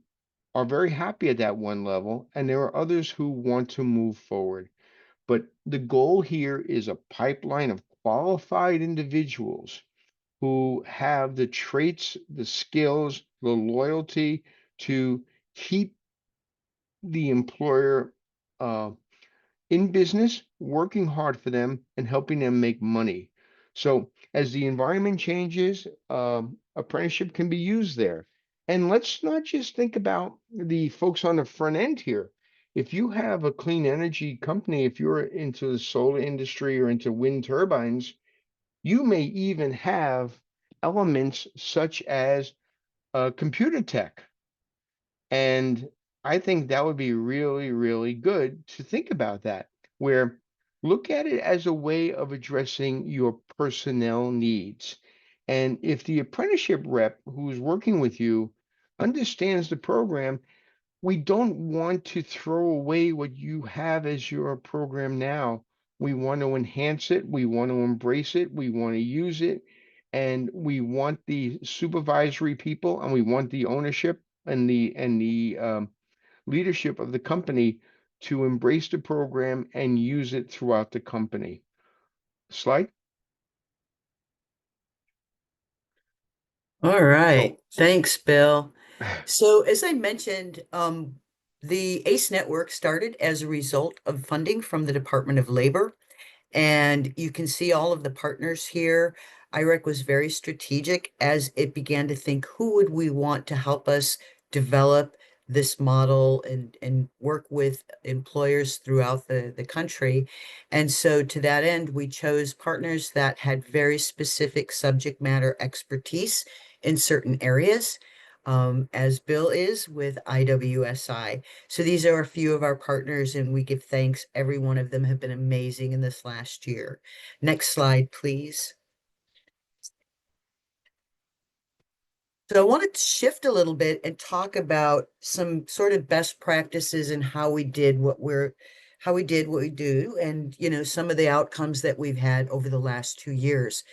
are very happy at that one level, and there are others who want to move forward. But the goal here is a pipeline of qualified individuals who have the traits, the skills, the loyalty to keep the employer uh, in business, working hard for them and helping them make money. So as the environment changes, apprenticeship can be used there. And let's not just think about the folks on the front end here. If you have a clean energy company, if you're into the solar industry or into wind turbines, you may even have elements such as computer tech. And I think that would be really, really good to think about that, where look at it as a way of addressing your personnel needs. And if the apprenticeship rep who's working with you understands the program, we don't want to throw away what you have as your program now. We want to enhance it, we want to embrace it, we want to use it, and we want the supervisory people and we want the ownership and the leadership of the company to embrace the program and use it throughout the company. Slide. All right. Thanks, Bill. So as I mentioned, the ACE network started as a result of funding from the Department of Labor. And you can see all of the partners here. IREC was very strategic as it began to think, who would we want to help us develop this model and work with employers throughout the country. And so to that end, we chose partners that had very specific subject matter expertise in certain areas. as Bill is with IWSI. So these are a few of our partners, and we give thanks. Every one of them have been amazing in this last year. Next slide, please. So I wanted to shift a little bit and talk about some sort of best practices and how we did what we do, and some of the outcomes that we've had over the last 2 years.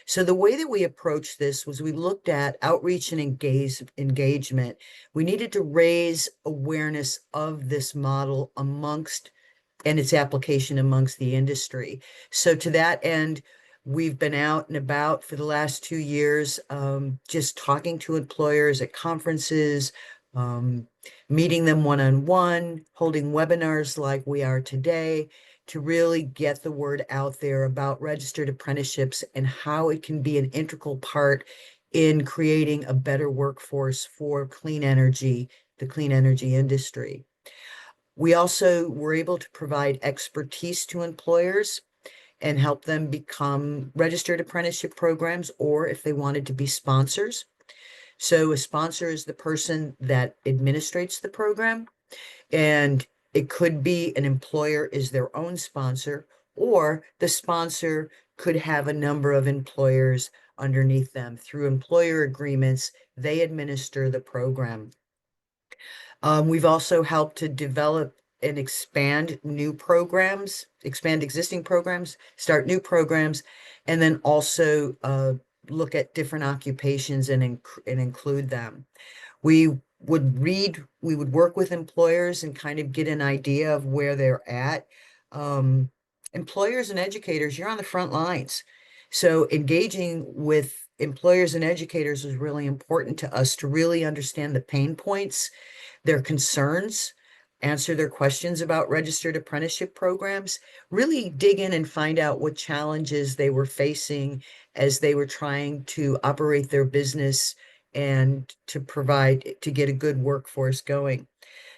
So the way that we approached this was we looked at outreach and engagement. We needed to raise awareness of this model and its application amongst the industry. So to that end, we've been out and about for the last 2 years, just talking to employers at conferences, meeting them one-on-one, holding webinars like we are today to really get the word out there about registered apprenticeships and how it can be an integral part in creating a better workforce for clean energy, the clean energy industry. We also were able to provide expertise to employers and help them become registered apprenticeship programs, or if they wanted to be sponsors. So a sponsor is the person that administrates the program, and it could be an employer is their own sponsor, or the sponsor could have a number of employers underneath them. Through employer agreements, they administer the program. We've also helped to develop and expand existing programs, start new programs, and then also look at different occupations and include them. We would work with employers and kind of get an idea of where they're at. Employers and educators, you're on the front lines. So engaging with employers and educators is really important to us to really understand the pain points, their concerns, answer their questions about registered apprenticeship programs, really dig in and find out what challenges they were facing as they were trying to operate their business and to get a good workforce going.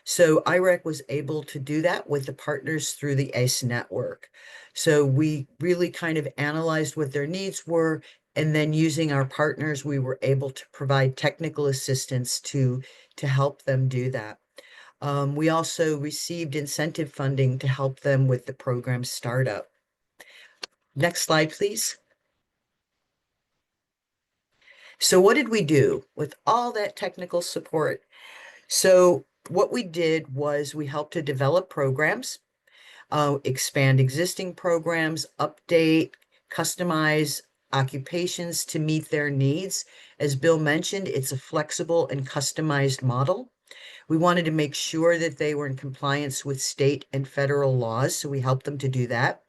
So IREC was able to do that with the partners through the ACE network. So we really kind of analyzed what their needs were, and then using our partners, we were able to provide technical assistance to help them do that. We also received incentive funding to help them with the program startup. Next slide, please. So what did we do with all that technical support? So what we did was we helped to develop programs, expand existing programs, update, customize occupations to meet their needs. As Bill mentioned, it's a flexible and customized model. We wanted to make sure that they were in compliance with state and federal laws, so we helped them to do that.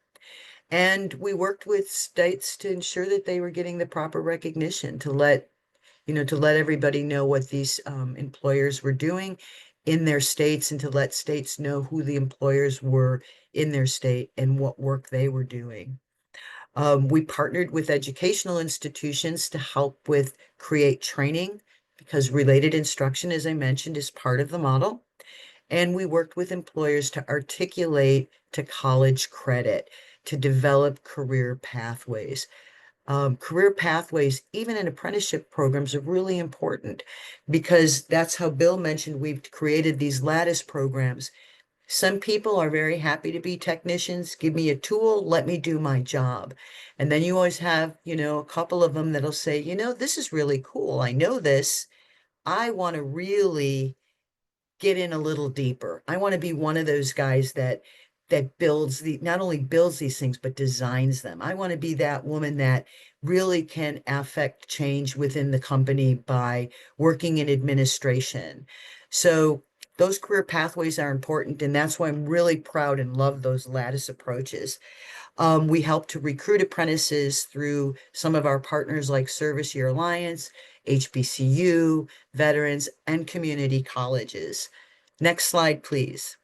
And we worked with states to ensure that they were getting the proper recognition to let everybody know what these employers were doing in their states, and to let states know who the employers were in their state and what work they were doing. We partnered with educational institutions to help with create training, because related instruction, as I mentioned, is part of the model. And we worked with employers to articulate to college credit, to develop career pathways. Career pathways, even in apprenticeship programs, are really important, because that's how Bill mentioned we've created these lattice programs. Some people are very happy to be technicians. Give me a tool, let me do my job. And then you always have, a couple of them that'll say, this is really cool. I know this. I want to really get in a little deeper. I want to be one of those guys that not only builds these things, but designs them. I want to be that woman that really can affect change within the company by working in administration. So those career pathways are important, and that's why I'm really proud and love those lattice approaches. We help to recruit apprentices through some of our partners like Service Year Alliance, HBCU, veterans, and community colleges. Next slide, please.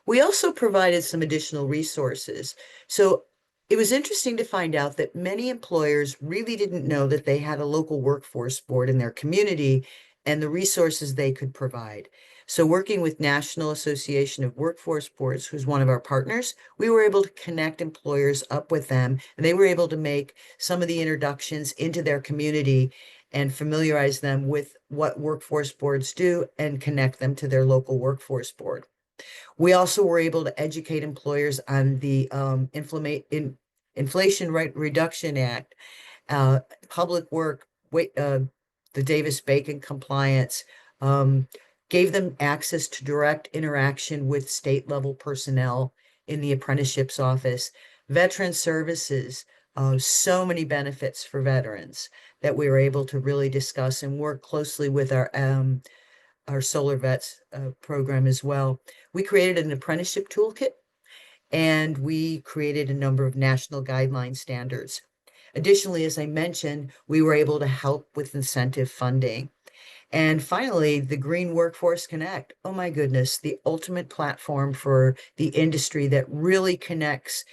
We also provided some additional resources. So it was interesting to find out that many employers really didn't know that they had a local workforce board in their community and the resources they could provide. So working with National Association of Workforce Boards, who's one of our partners, we were able to connect employers up with them, and they were able to make some of the introductions into their community and familiarize them with what workforce boards do and connect them to their local workforce board. We also were able to educate employers on the Inflation Reduction Act, public work, the Davis-Bacon compliance, gave them access to direct interaction with state level personnel in the apprenticeships office, veteran services, so many benefits for veterans that we were able to really discuss and work closely with our Solar Vets program as well. We created an apprenticeship toolkit, and we created a number of national guideline standards. Additionally, as I mentioned, we were able to help with incentive funding. And finally, the Green Workforce Connect. Oh my goodness, the ultimate platform for the industry that really connects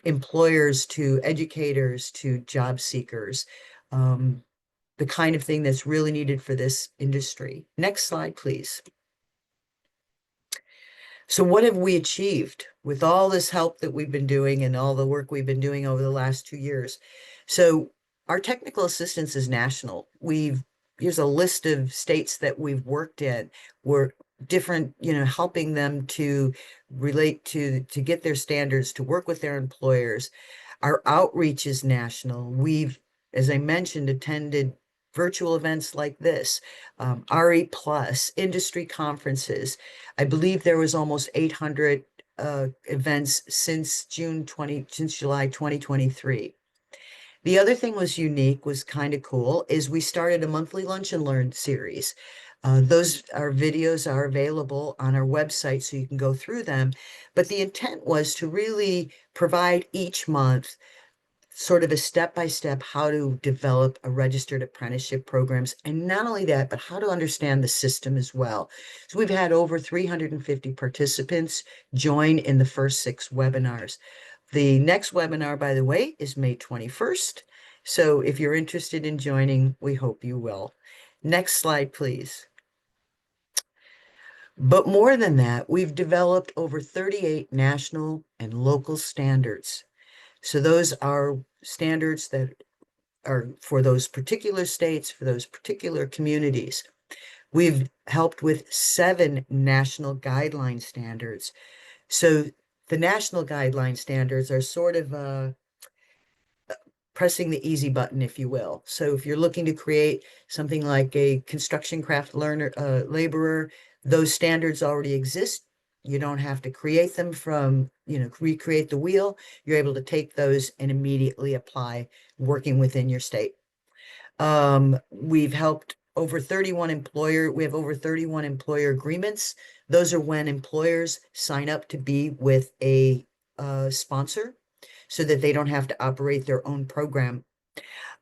employers to educators to job seekers. The kind of thing that's really needed for this industry. Next slide, please. So what have we achieved with all this help that we've been doing and all the work we've been doing over the last 2 years? So our technical assistance is national. Here's a list of states that we've worked in. We're different, helping them to relate to get their standards, to work with their employers. Our outreach is national. We've, as I mentioned, attended virtual events like this, RE Plus, industry conferences. I believe there was almost 800 events since July 2023. The other thing was kind of cool, is we started a monthly Lunch and Learn series. Our videos are available on our website, so you can go through them. But the intent was to really provide each month sort of a step-by-step how to develop a registered apprenticeship programs. And not only that, but how to understand the system as well. So we've had over 350 participants join in the first 6 webinars. The next webinar, by the way, is May 21st. So if you're interested in joining, we hope you will. Next slide, please. But more than that, we've developed over 38 national and local standards. So those are standards that are for those particular states, for those particular communities. We've helped with 7 national guideline standards. So the national guideline standards are sort of pressing the easy button, if you will. So if you're looking to create something like a construction craft laborer, those standards already exist. You don't have to create them from, recreate the wheel. You're able to take those and immediately apply working within your state. We've helped we have over 31 employer agreements. Those are when employers sign up to be with a sponsor so that they don't have to operate their own program.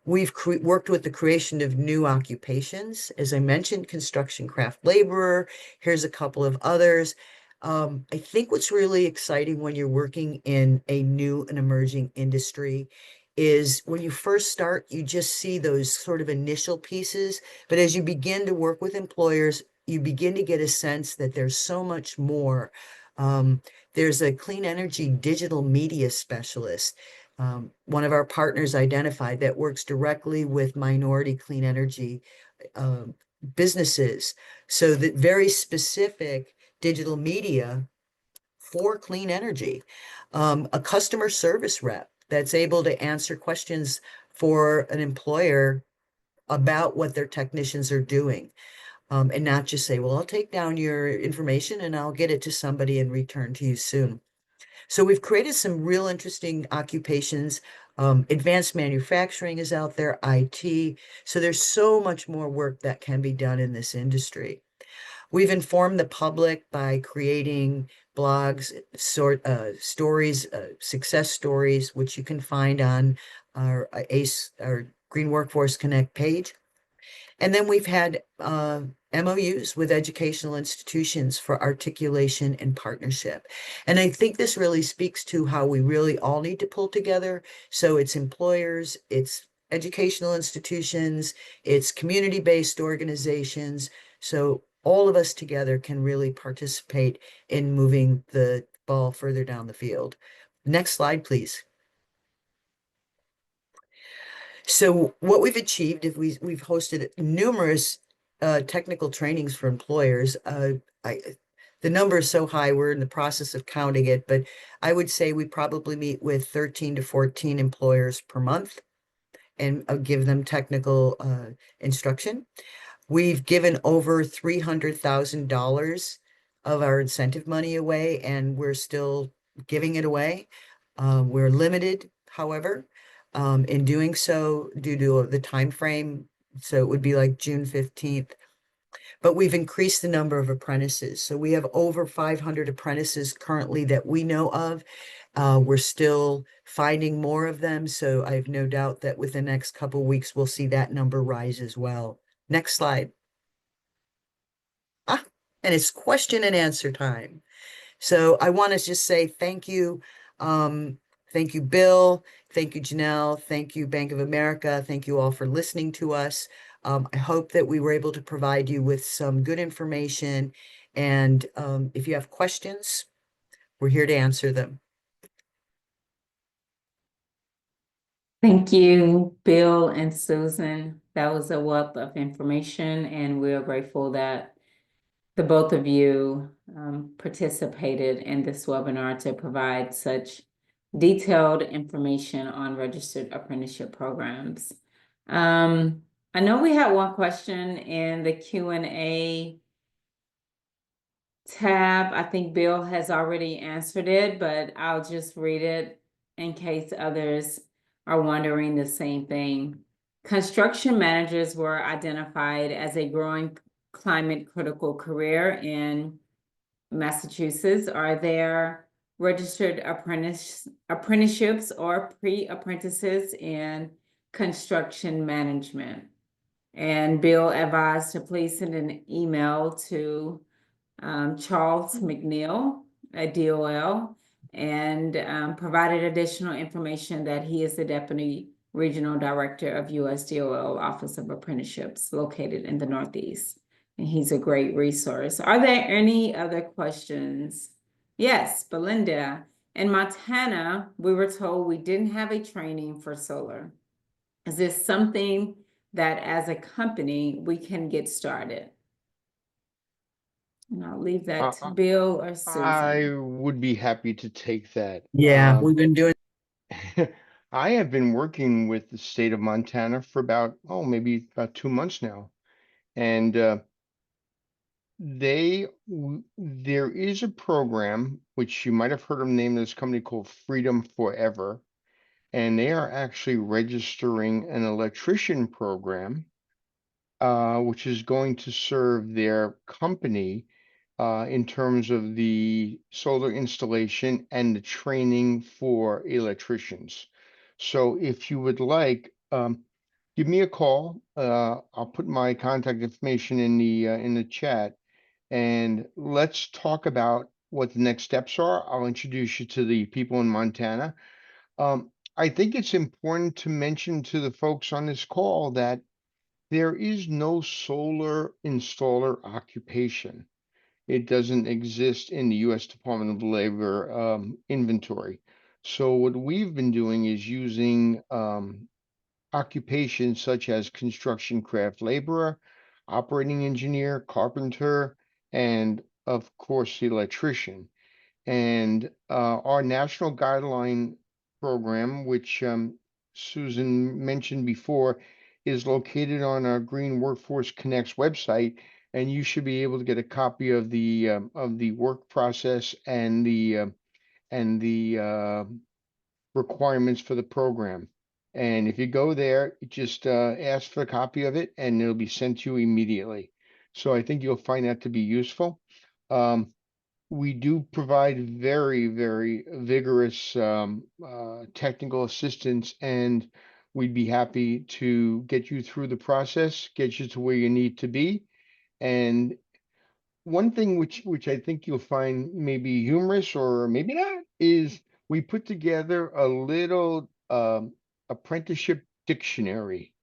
We've worked with the creation of new occupations. As I mentioned, construction craft laborer. Here's a couple of others. I think what's really exciting when you're working in a new and emerging industry is when you first start, you just see those sort of initial pieces. But as you begin to work with employers, you begin to get a sense that there's so much more. There's a clean energy digital media specialist. One of our partners identified that works directly with minority clean energy businesses. So that very specific digital media for clean energy. A customer service rep that's able to answer questions for an employer about what their technicians are doing. And not just say, well, I'll take down your information and I'll get it to somebody and return to you soon. So we've created some real interesting occupations. Advanced manufacturing is out there, IT. So there's so much more work that can be done in this industry. We've informed the public by creating blogs, stories, success stories, which you can find on our Green Workforce Connect page. And then we've had MOUs with educational institutions for articulation and partnership. And I think this really speaks to how we really all need to pull together. So it's employers, it's educational institutions, it's community-based organizations. So all of us together can really participate in moving the ball further down the field. Next slide, please. So what we've achieved, if we've hosted numerous technical trainings for employers. I the number is so high, we're in the process of counting it, but I would say we probably meet with 13 to 14 employers per month and give them technical instruction. We've given over $300,000 of our incentive money away, and we're still giving it away. We're limited, however, in doing so due to the time frame. So it would be like June 15th. But we've increased the number of apprentices. So we have over 500 apprentices currently that we know of. We're still finding more of them. So I have no doubt that within the next couple of weeks, we'll see that number rise as well. Next slide. And it's question and answer time. So I want to just say thank you. Thank you, Bill. Thank you, Janelle. Thank you, Bank of America. Thank you all for listening to us. I hope that we were able to provide you with some good information. And if you have questions, we're here to answer them. Thank you, Bill and Susan. That was a wealth of information, and we're grateful that the both of you participated in this webinar to provide such detailed information on registered apprenticeship programs. I know we had one question in the Q&A tab. I think Bill has already answered it, but I'll just read it in case others are wondering the same thing. Construction managers were identified as a growing climate critical career in Massachusetts. Are there registered apprenticeships or pre-apprentices in construction management? And Bill advised to please send an email to Charles McNeil at DOL, and provided additional information that he is the Deputy Regional Director of USDOL Office of Apprenticeships located in the Northeast. And he's a great resource. Are there any other questions? Yes, Belinda. In Montana, we were told we didn't have a training for solar. Is this something that as a company we can get started? And I'll leave that to Bill or Susan. I would be happy to take that. Yeah, we've been doing. I have been working with the state of Montana for maybe about 2 months now. And there is a program, which you might have heard of the name of this company called Freedom Forever. And they are actually registering an electrician program, which is going to serve their company in terms of the solar installation and the training for electricians. So if you would like, give me a call. I'll put my contact information in the chat, and let's talk about what the next steps are. I'll introduce you to the people in Montana. I think it's important to mention to the folks on this call that there is no solar installer occupation. It doesn't exist in the U.S. Department of Labor inventory. So what we've been doing is using occupations such as construction craft laborer, operating engineer, carpenter, and of course, the electrician. And our national guideline program, which Susan mentioned before, is located on our Green Workforce Connects website, and you should be able to get a copy of the work process and the requirements for the program. And if you go there, just ask for a copy of it, and it'll be sent to you immediately. So I think you'll find that to be useful. We do provide very, very vigorous technical assistance, and we'd be happy to get you through the process, get you to where you need to be. And one thing which I think you'll find maybe humorous or maybe not is we put together a little apprenticeship dictionary,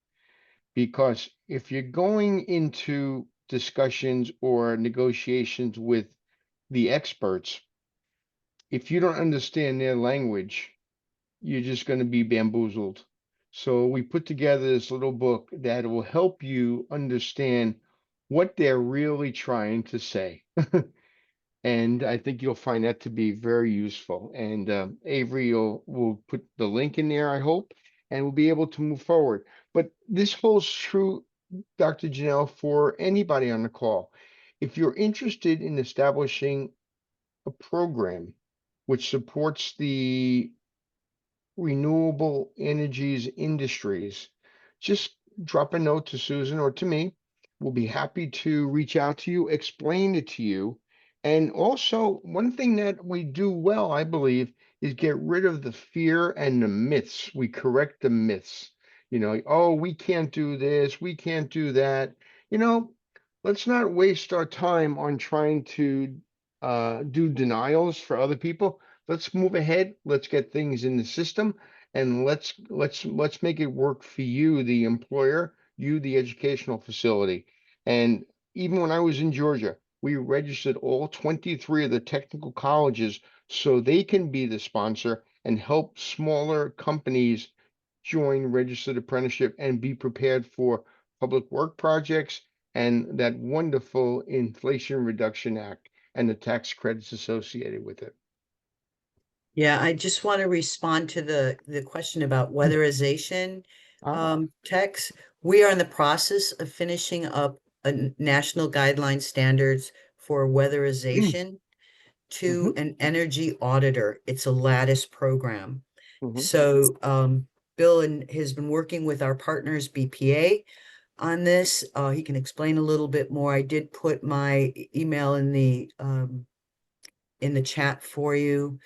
because if you're going into discussions or negotiations with the experts, if you don't understand their language, you're just going to be bamboozled. So we put together this little book that will help you understand what they're really trying to say. And I think you'll find that to be very useful. And Avery will put the link in there, I hope, and we'll be able to move forward. But this holds true, Dr. Janelle, for anybody on the call. If you're interested in establishing a program which supports the renewable energies industries, just drop a note to Susan or to me. We'll be happy to reach out to you, explain it to you. And also, one thing that we do well, I believe, is get rid of the fear and the myths. We correct the myths. Oh, we can't do this, we can't do that. You know, let's not waste our time on trying to do denials for other people. Let's move ahead. Let's get things in the system, and let's make it work for you, the employer, you, the educational facility. And even when I was in Georgia, we registered all 23 of the technical colleges so they can be the sponsor and help smaller companies join registered apprenticeship and be prepared for public work projects and that wonderful Inflation Reduction Act and the tax credits associated with it. Yeah, I just want to respond to the question about weatherization Ah, text. We are in the process of finishing up national guideline standards for weatherization to mhm, an energy auditor. It's a lattice program. mhm. So Bill has been working with our partners BPA on this. He can explain a little bit more. I did put my email in the chat for you.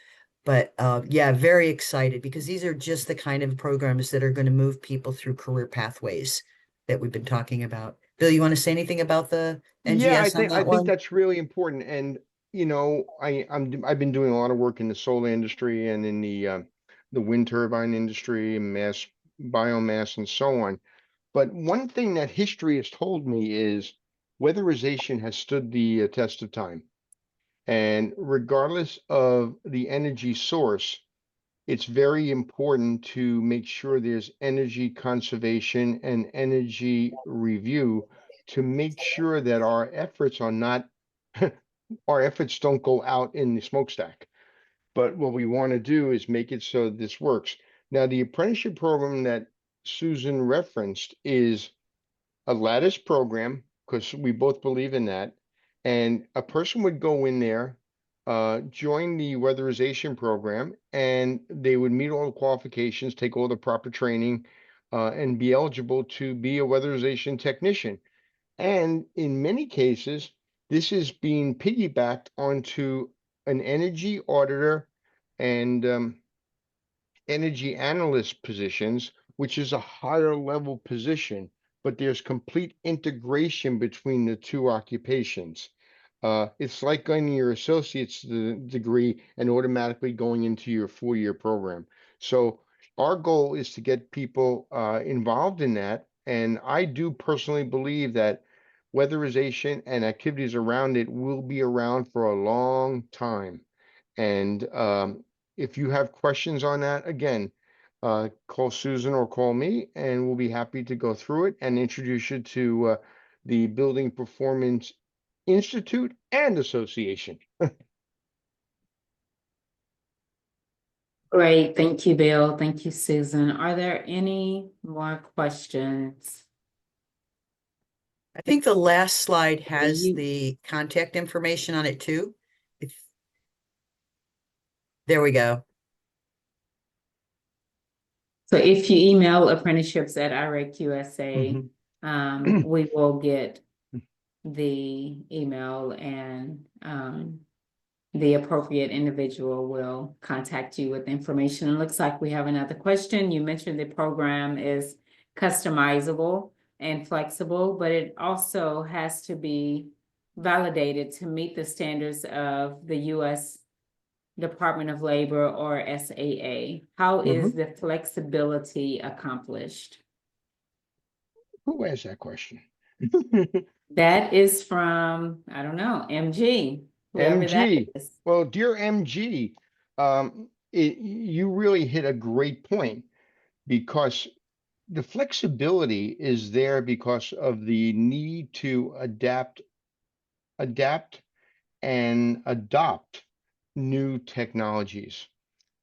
But yeah, very excited because these are just the kind of programs that are going to move people through career pathways that we've been talking about. Bill, you want to say anything about the Yeah, I NGS on think I that think one? that's really important. And I've been doing a lot of work in the solar industry and in the wind turbine industry and mass biomass and so on. But one thing that history has told me is weatherization has stood the test of time. And regardless of the energy source, it's very important to make sure there's energy conservation and energy review to make sure that our efforts are not, our efforts don't go out in the smokestack. But what we want to do is make it so this works. Now, the apprenticeship program that Susan referenced is a lattice program because we both believe in that. And a person would go in there, join the weatherization program, and they would meet all the qualifications, take all the proper training, and be eligible to be a weatherization technician. And in many cases, this is being piggybacked onto an energy auditor and energy analyst positions, which is a higher level position, but there's complete integration between the two occupations. It's like getting your associate's degree and automatically going into your 4-year program. So our goal is to get people involved in that. And I do personally believe that weatherization and activities around it will be around for a long time. And if you have questions on that, again, call Susan or call me, and we'll be happy to go through it and introduce you to the Building Performance Institute and Association. Great, thank you, Bill. Thank you, Susan. Are there any more questions? I think the last slide has You, the contact information on it too. If, there we go. so if you email apprenticeships at IREC-USA, Mhm. we will get the email and the appropriate individual will contact you with information. It looks like we have another question. You mentioned the program is customizable and flexible, but it also has to be validated to meet the standards of the U.S. Department of Labor or SAA. How is Mhm. the flexibility accomplished? Who asked that question? That is from, I don't know, MG, whoever that MG. is. Well, dear MG, you really hit a great point because the flexibility is there because of the need to adapt and adopt new technologies.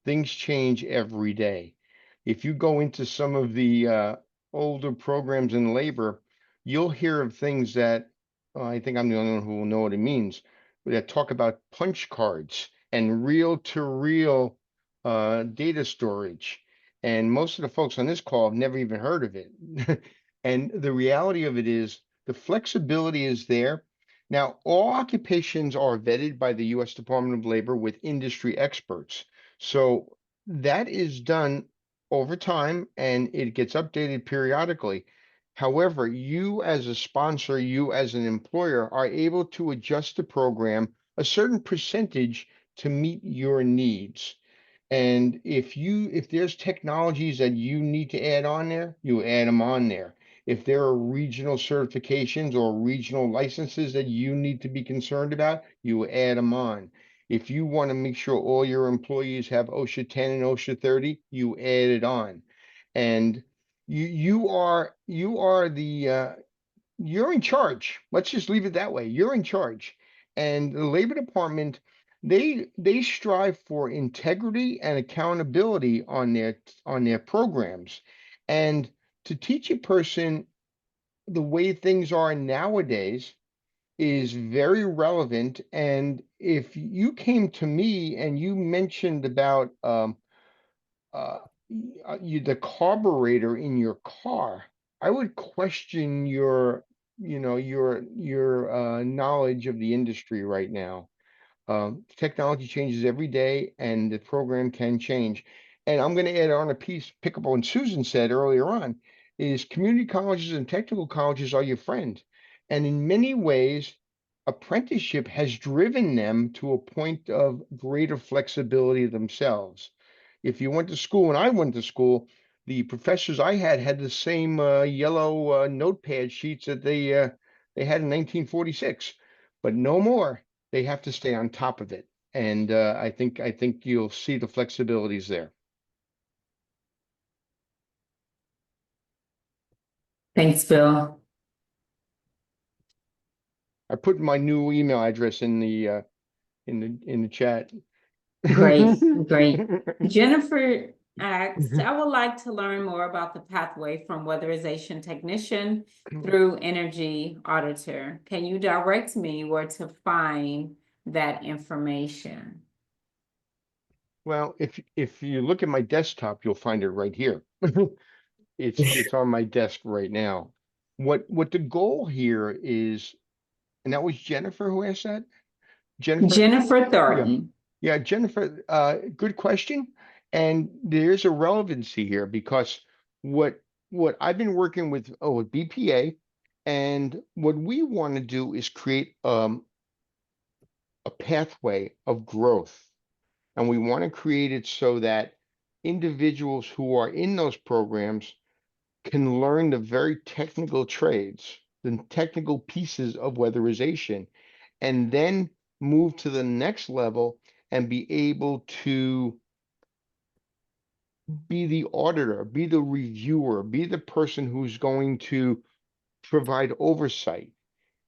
Things change every day. If you go into some of the older programs in labor, you'll hear of things that I think I'm the only one who will know what it means, but that talk about punch cards and reel-to-reel data storage. And most of the folks on this call have never even heard of it. And the reality of it is the flexibility is there. Now, all occupations are vetted by the U.S. Department of Labor with industry experts. So that is done over time and it gets updated periodically. However, you as a sponsor, you as an employer are able to adjust the program a certain percentage to meet your needs. And if there's technologies that you need to add on there, you add them on there. If there are regional certifications or regional licenses that you need to be concerned about, you add them on. If you want to make sure all your employees have OSHA 10 and OSHA 30, you add it on. And you are the you're in charge. Let's just leave it that way. You're in charge. And the Labor Department, they strive for integrity and accountability on their programs. And to teach a person the way things are nowadays is very relevant. And if you came to me and you mentioned about uh, the carburetor in your car, I would question your knowledge of the industry right now. Technology changes every day, and the program can change. And I'm going to add on a piece, pick up on Susan said earlier on, is community colleges and technical colleges are your friend. And in many ways, apprenticeship has driven them to a point of greater flexibility themselves. If you went to school, and I went to school, the professors I had the same yellow notepad sheets that they had in 1946, but no more. They have to stay on top of it. And I think you'll see the flexibilities there. Thanks, Bill. I put my new email address in the chat. Great, great. Jennifer asks, I would like to learn more about the pathway from weatherization technician through energy auditor. Can you direct me where to find that information? Well, if you look at my desktop, you'll find it right here. It's on my desk right now. What the goal here is, and that was Jennifer who asked that? Jennifer? Jennifer Yeah. Thornton. Yeah, Jennifer, good question. And there's a relevancy here because what I've been working with BPA, and what we want to do is create a pathway of growth. And we want to create it so that individuals who are in those programs can learn the very technical trades, the technical pieces of weatherization, and then move to the next level and be able to be the auditor, be the reviewer, be the person who's going to provide oversight.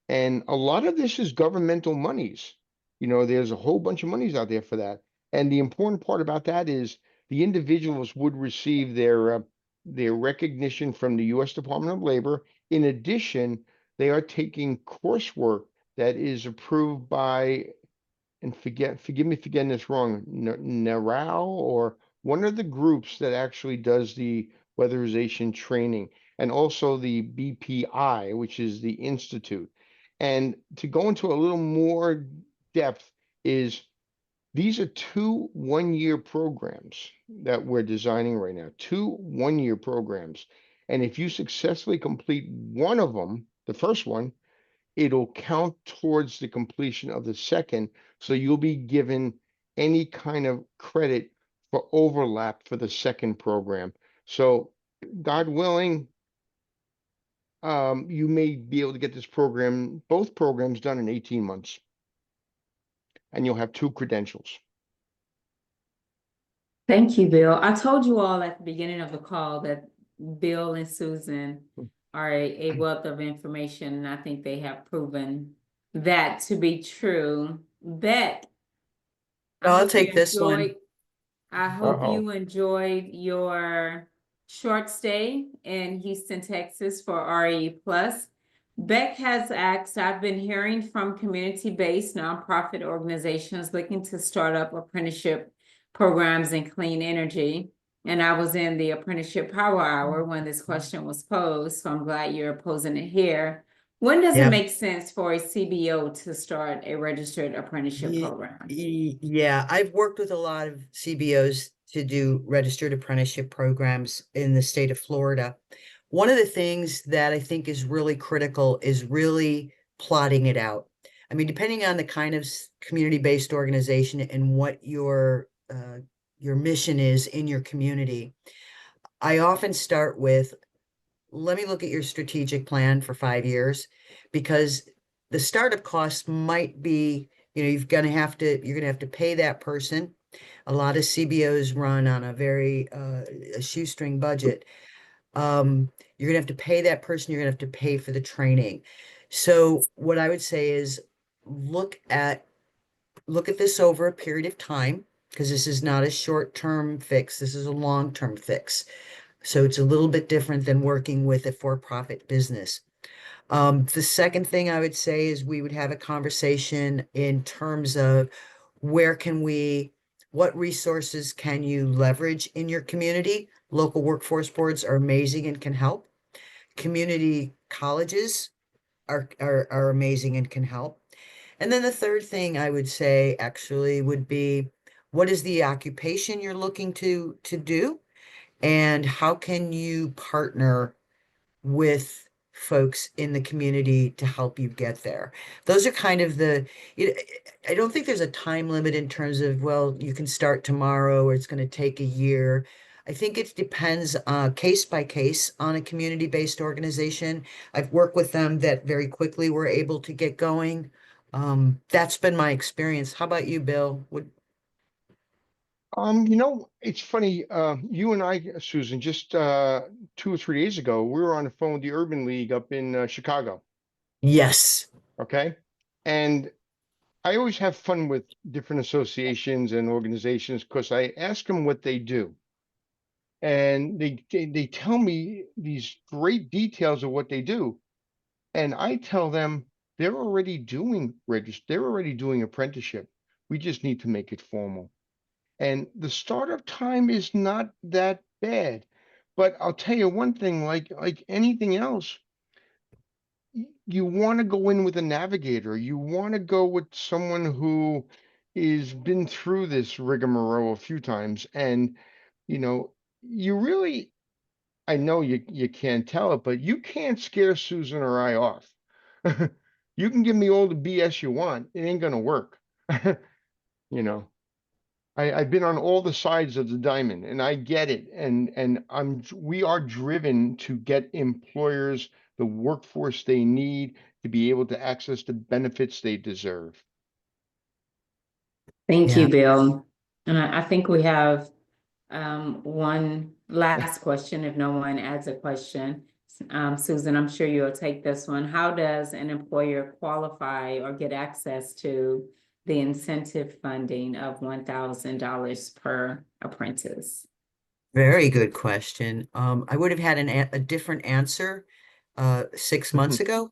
And a lot of this is governmental monies. There's a whole bunch of monies out there for that. And the important part about that is the individuals would receive their recognition from the U.S. Department of Labor. In addition, they are taking coursework that is approved by, and forgive me for getting this wrong, NARAL, or one of the groups that actually does the weatherization training, and also the BPI, which is the institute. And to go into a little more depth is these are 2 one-year programs that we're designing right now, 2 one-year programs. And if you successfully complete one of them, the first one, it'll count towards the completion of the second. So you'll be given any kind of credit for overlap for the second program. So God willing, you may be able to get both programs done in 18 months. And you'll have 2 credentials. Thank you, Bill. I told you all at the beginning of the call that Bill and Susan are a wealth of information, and I think they have proven that to be true. Beck, I I'll hope you take this one. enjoyed, I hope Uh-oh. you enjoyed your short stay in Houston, Texas for RE Plus. Beck has asked, I've been hearing from community-based nonprofit organizations looking to start up apprenticeship programs in clean energy. And I was in the apprenticeship power hour when this question was posed, so I'm glad you're posing it here. When does it Yeah. make sense for a CBO to start a registered apprenticeship Ye- program? Yeah, I've worked with a lot of CBOs to do registered apprenticeship programs in the state of Florida. One of the things that I think is really critical is really plotting it out. I mean, depending on the kind of community-based organization and what your mission is in your community, I often start with, let me look at your strategic plan for 5 years, because the startup costs might be, you're gonna have to pay that person. A lot of CBOs run on a very a shoestring budget. You're gonna have to pay that person, you're gonna have to pay for the training. So what I would say is look at this over a period of time, because this is not a short-term fix, this is a long-term fix. So it's a little bit different than working with a for-profit business. The second thing I would say is we would have a conversation in terms of what resources can you leverage in your community? Local workforce boards are amazing and can help. Community colleges are amazing and can help. And then the third thing I would say actually would be, what is the occupation you're looking to do? And how can you partner with folks in the community to help you get there? Those are kind of I don't think there's a time limit in terms of, well, you can start tomorrow or it's going to take a year. I think it depends case by case on a community-based organization. I've worked with them that very quickly were able to get going. That's been my experience. How about you, Bill? It's funny, you and I, Susan, just 2 or 3 days ago, we were on the phone with the Urban League up in Chicago, Yes. okay? And I always have fun with different associations and organizations because I ask them what they do. And they tell me these great details of what they do. And I tell them they're already doing apprenticeship. We just need to make it formal. And the startup time is not that bad. But I'll tell you one thing, like anything else, you want to go in with a navigator. You want to go with someone who is been through this rigmarole a few times. And, you know, you really, I know you can't tell it, but you can't scare Susan or I off. You can give me all the BS you want. It ain't gonna work. You know. I've been on all the sides of the diamond and I get it. And we are driven to get employers the workforce they need to be able to access the benefits they deserve. Thank Yeah. you, Bill. And I think we have one last question, if no one adds a question. Susan, I'm sure you'll take this one. How does an employer qualify or get access to the incentive funding of $1,000 per apprentice? Very good question. I would have had a different answer 6 months ago.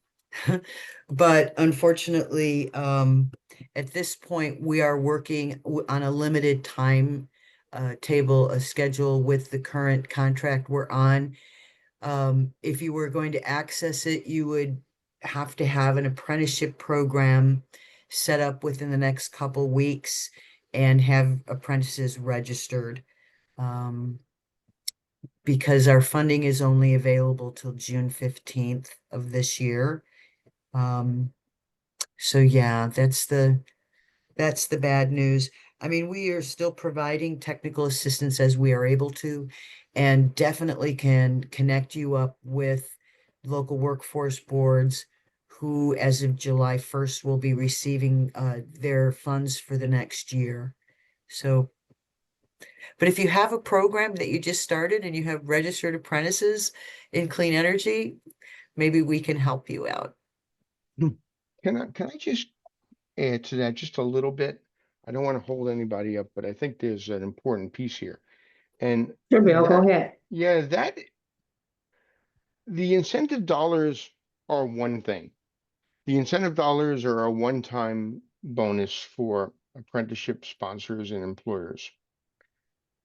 But unfortunately, at this point, we are working on a limited time a schedule with the current contract we're on. If you were going to access it, you would have to have an apprenticeship program set up within the next couple weeks and have apprentices registered. Um, because our funding is only available till June 15th of this year. Um, so yeah, that's the bad news. I mean, we are still providing technical assistance as we are able to, and definitely can connect you up with local workforce boards who, as of July 1st, will be receiving their funds for the next year. So But if you have a program that you just started and you have registered apprentices in clean energy, maybe we can help you out. Can I just add to that just a little bit? I don't want to hold anybody up, but I think there's an important piece here. And Sure, Bill, go that, ahead. yeah, that the incentive dollars are one thing. The incentive dollars are a one-time bonus for apprenticeship sponsors and employers.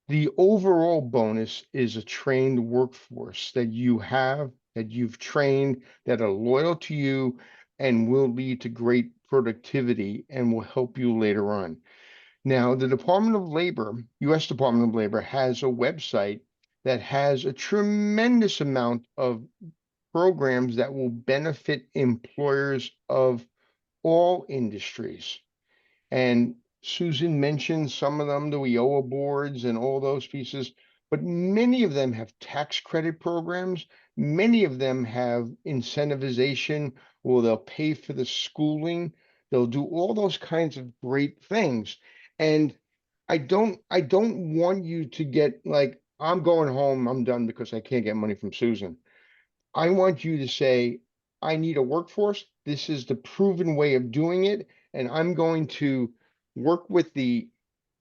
The overall bonus is a trained workforce that you have, that you've trained, that are loyal to you and will lead to great productivity and will help you later on. Now, the Department of Labor, U.S. Department of Labor, has a website that has a tremendous amount of programs that will benefit employers of all industries. And Susan mentioned some of them, the WIOA boards and all those pieces, but many of them have tax credit programs. Many of them have incentivization, or they'll pay for the schooling. They'll do all those kinds of great things. And I don't want you to get like, I'm going home, I'm done because I can't get money from Susan. I want you to say, I need a workforce. This is the proven way of doing it. And I'm going to work with the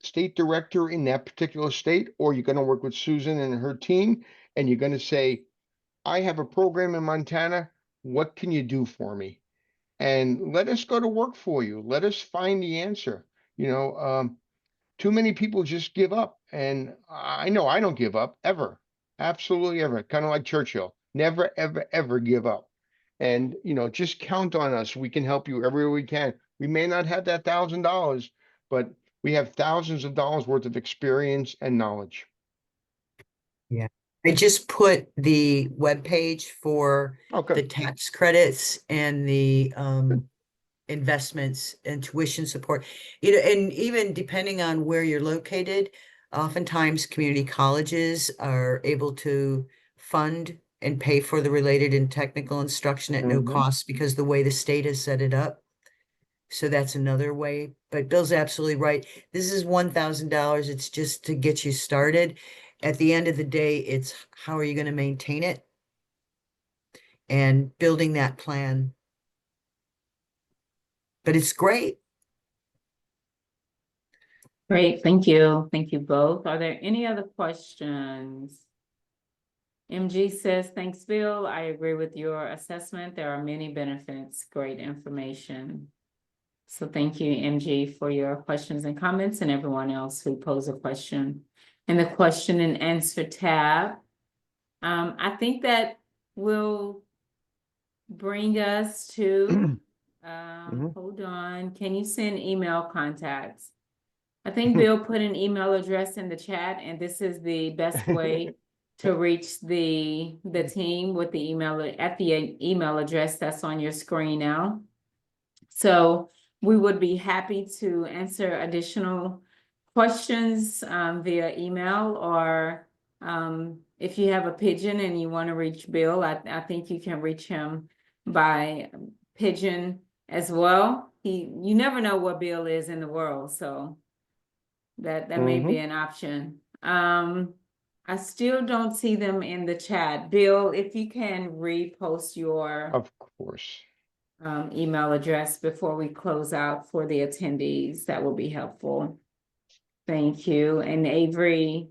state director in that particular state, or you're going to work with Susan and her team, and you're going to say, I have a program in Montana. What can you do for me? And let us go to work for you. Let us find the answer. You know, too many people just give up. And I know I don't give up ever. Absolutely ever. Kind of like Churchill. Never, ever, ever give up. And, just count on us. We can help you everywhere we can. We may not have that $1,000, but we have thousands of dollars worth of experience and knowledge. Yeah. I just put the webpage for Okay. the tax credits and the investments and tuition support. And even depending on where you're located, oftentimes community colleges are able to fund and pay for the related and technical instruction at no Mhm. cost because the way the state has set it up. So that's another way. But Bill's absolutely right. This is $1,000. It's just to get you started. At the end of the day, it's how are you going to maintain it and building that plan. But it's great. Great, thank you. Thank you both. Are there any other questions? MG says, thanks, Bill. I agree with your assessment. There are many benefits, great information. So thank you, MG, for your questions and comments, and everyone else who posed a question in the question and answer tab. I think that will bring us to, hold on, can you send email contacts? I think Bill put an email address in the chat, and this is the best way to reach the team with the email at the email address that's on your screen now. So we would be happy to answer additional questions via email, or if you have a pigeon and you want to reach Bill, I think you can reach him by pigeon as well. You never know what Bill is in the world, so that may be an option. I still don't see them in the chat. Bill, if you can repost your Of course. email address before we close out for the attendees, that will be helpful. Thank you. And Avery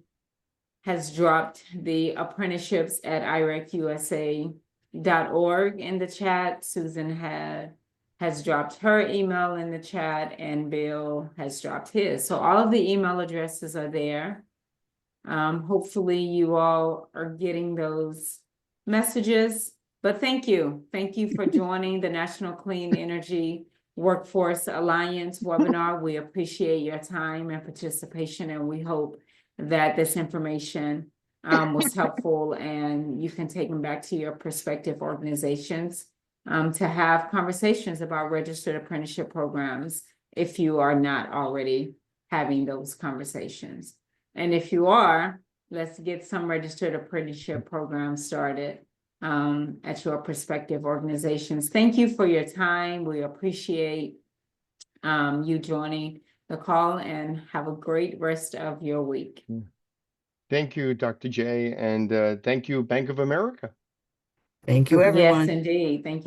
has dropped the apprenticeships at irecusa.org in the chat. Susan has dropped her email in the chat, and Bill has dropped his. So all of the email addresses are there. Hopefully you all are getting those messages, but thank you. Thank you for joining the National Clean Energy Workforce Alliance webinar. We appreciate your time and participation, and we hope that this information was helpful, and you can take them back to your prospective organizations to have conversations about registered apprenticeship programs if you are not already having those conversations. And if you are, let's get some registered apprenticeship programs started at your prospective organizations. Thank you for your time. We appreciate you joining the call and have a great rest of your week. Thank you, Dr. J, and thank you, Bank of America. Thank you, Yes, everyone. indeed. Thank you.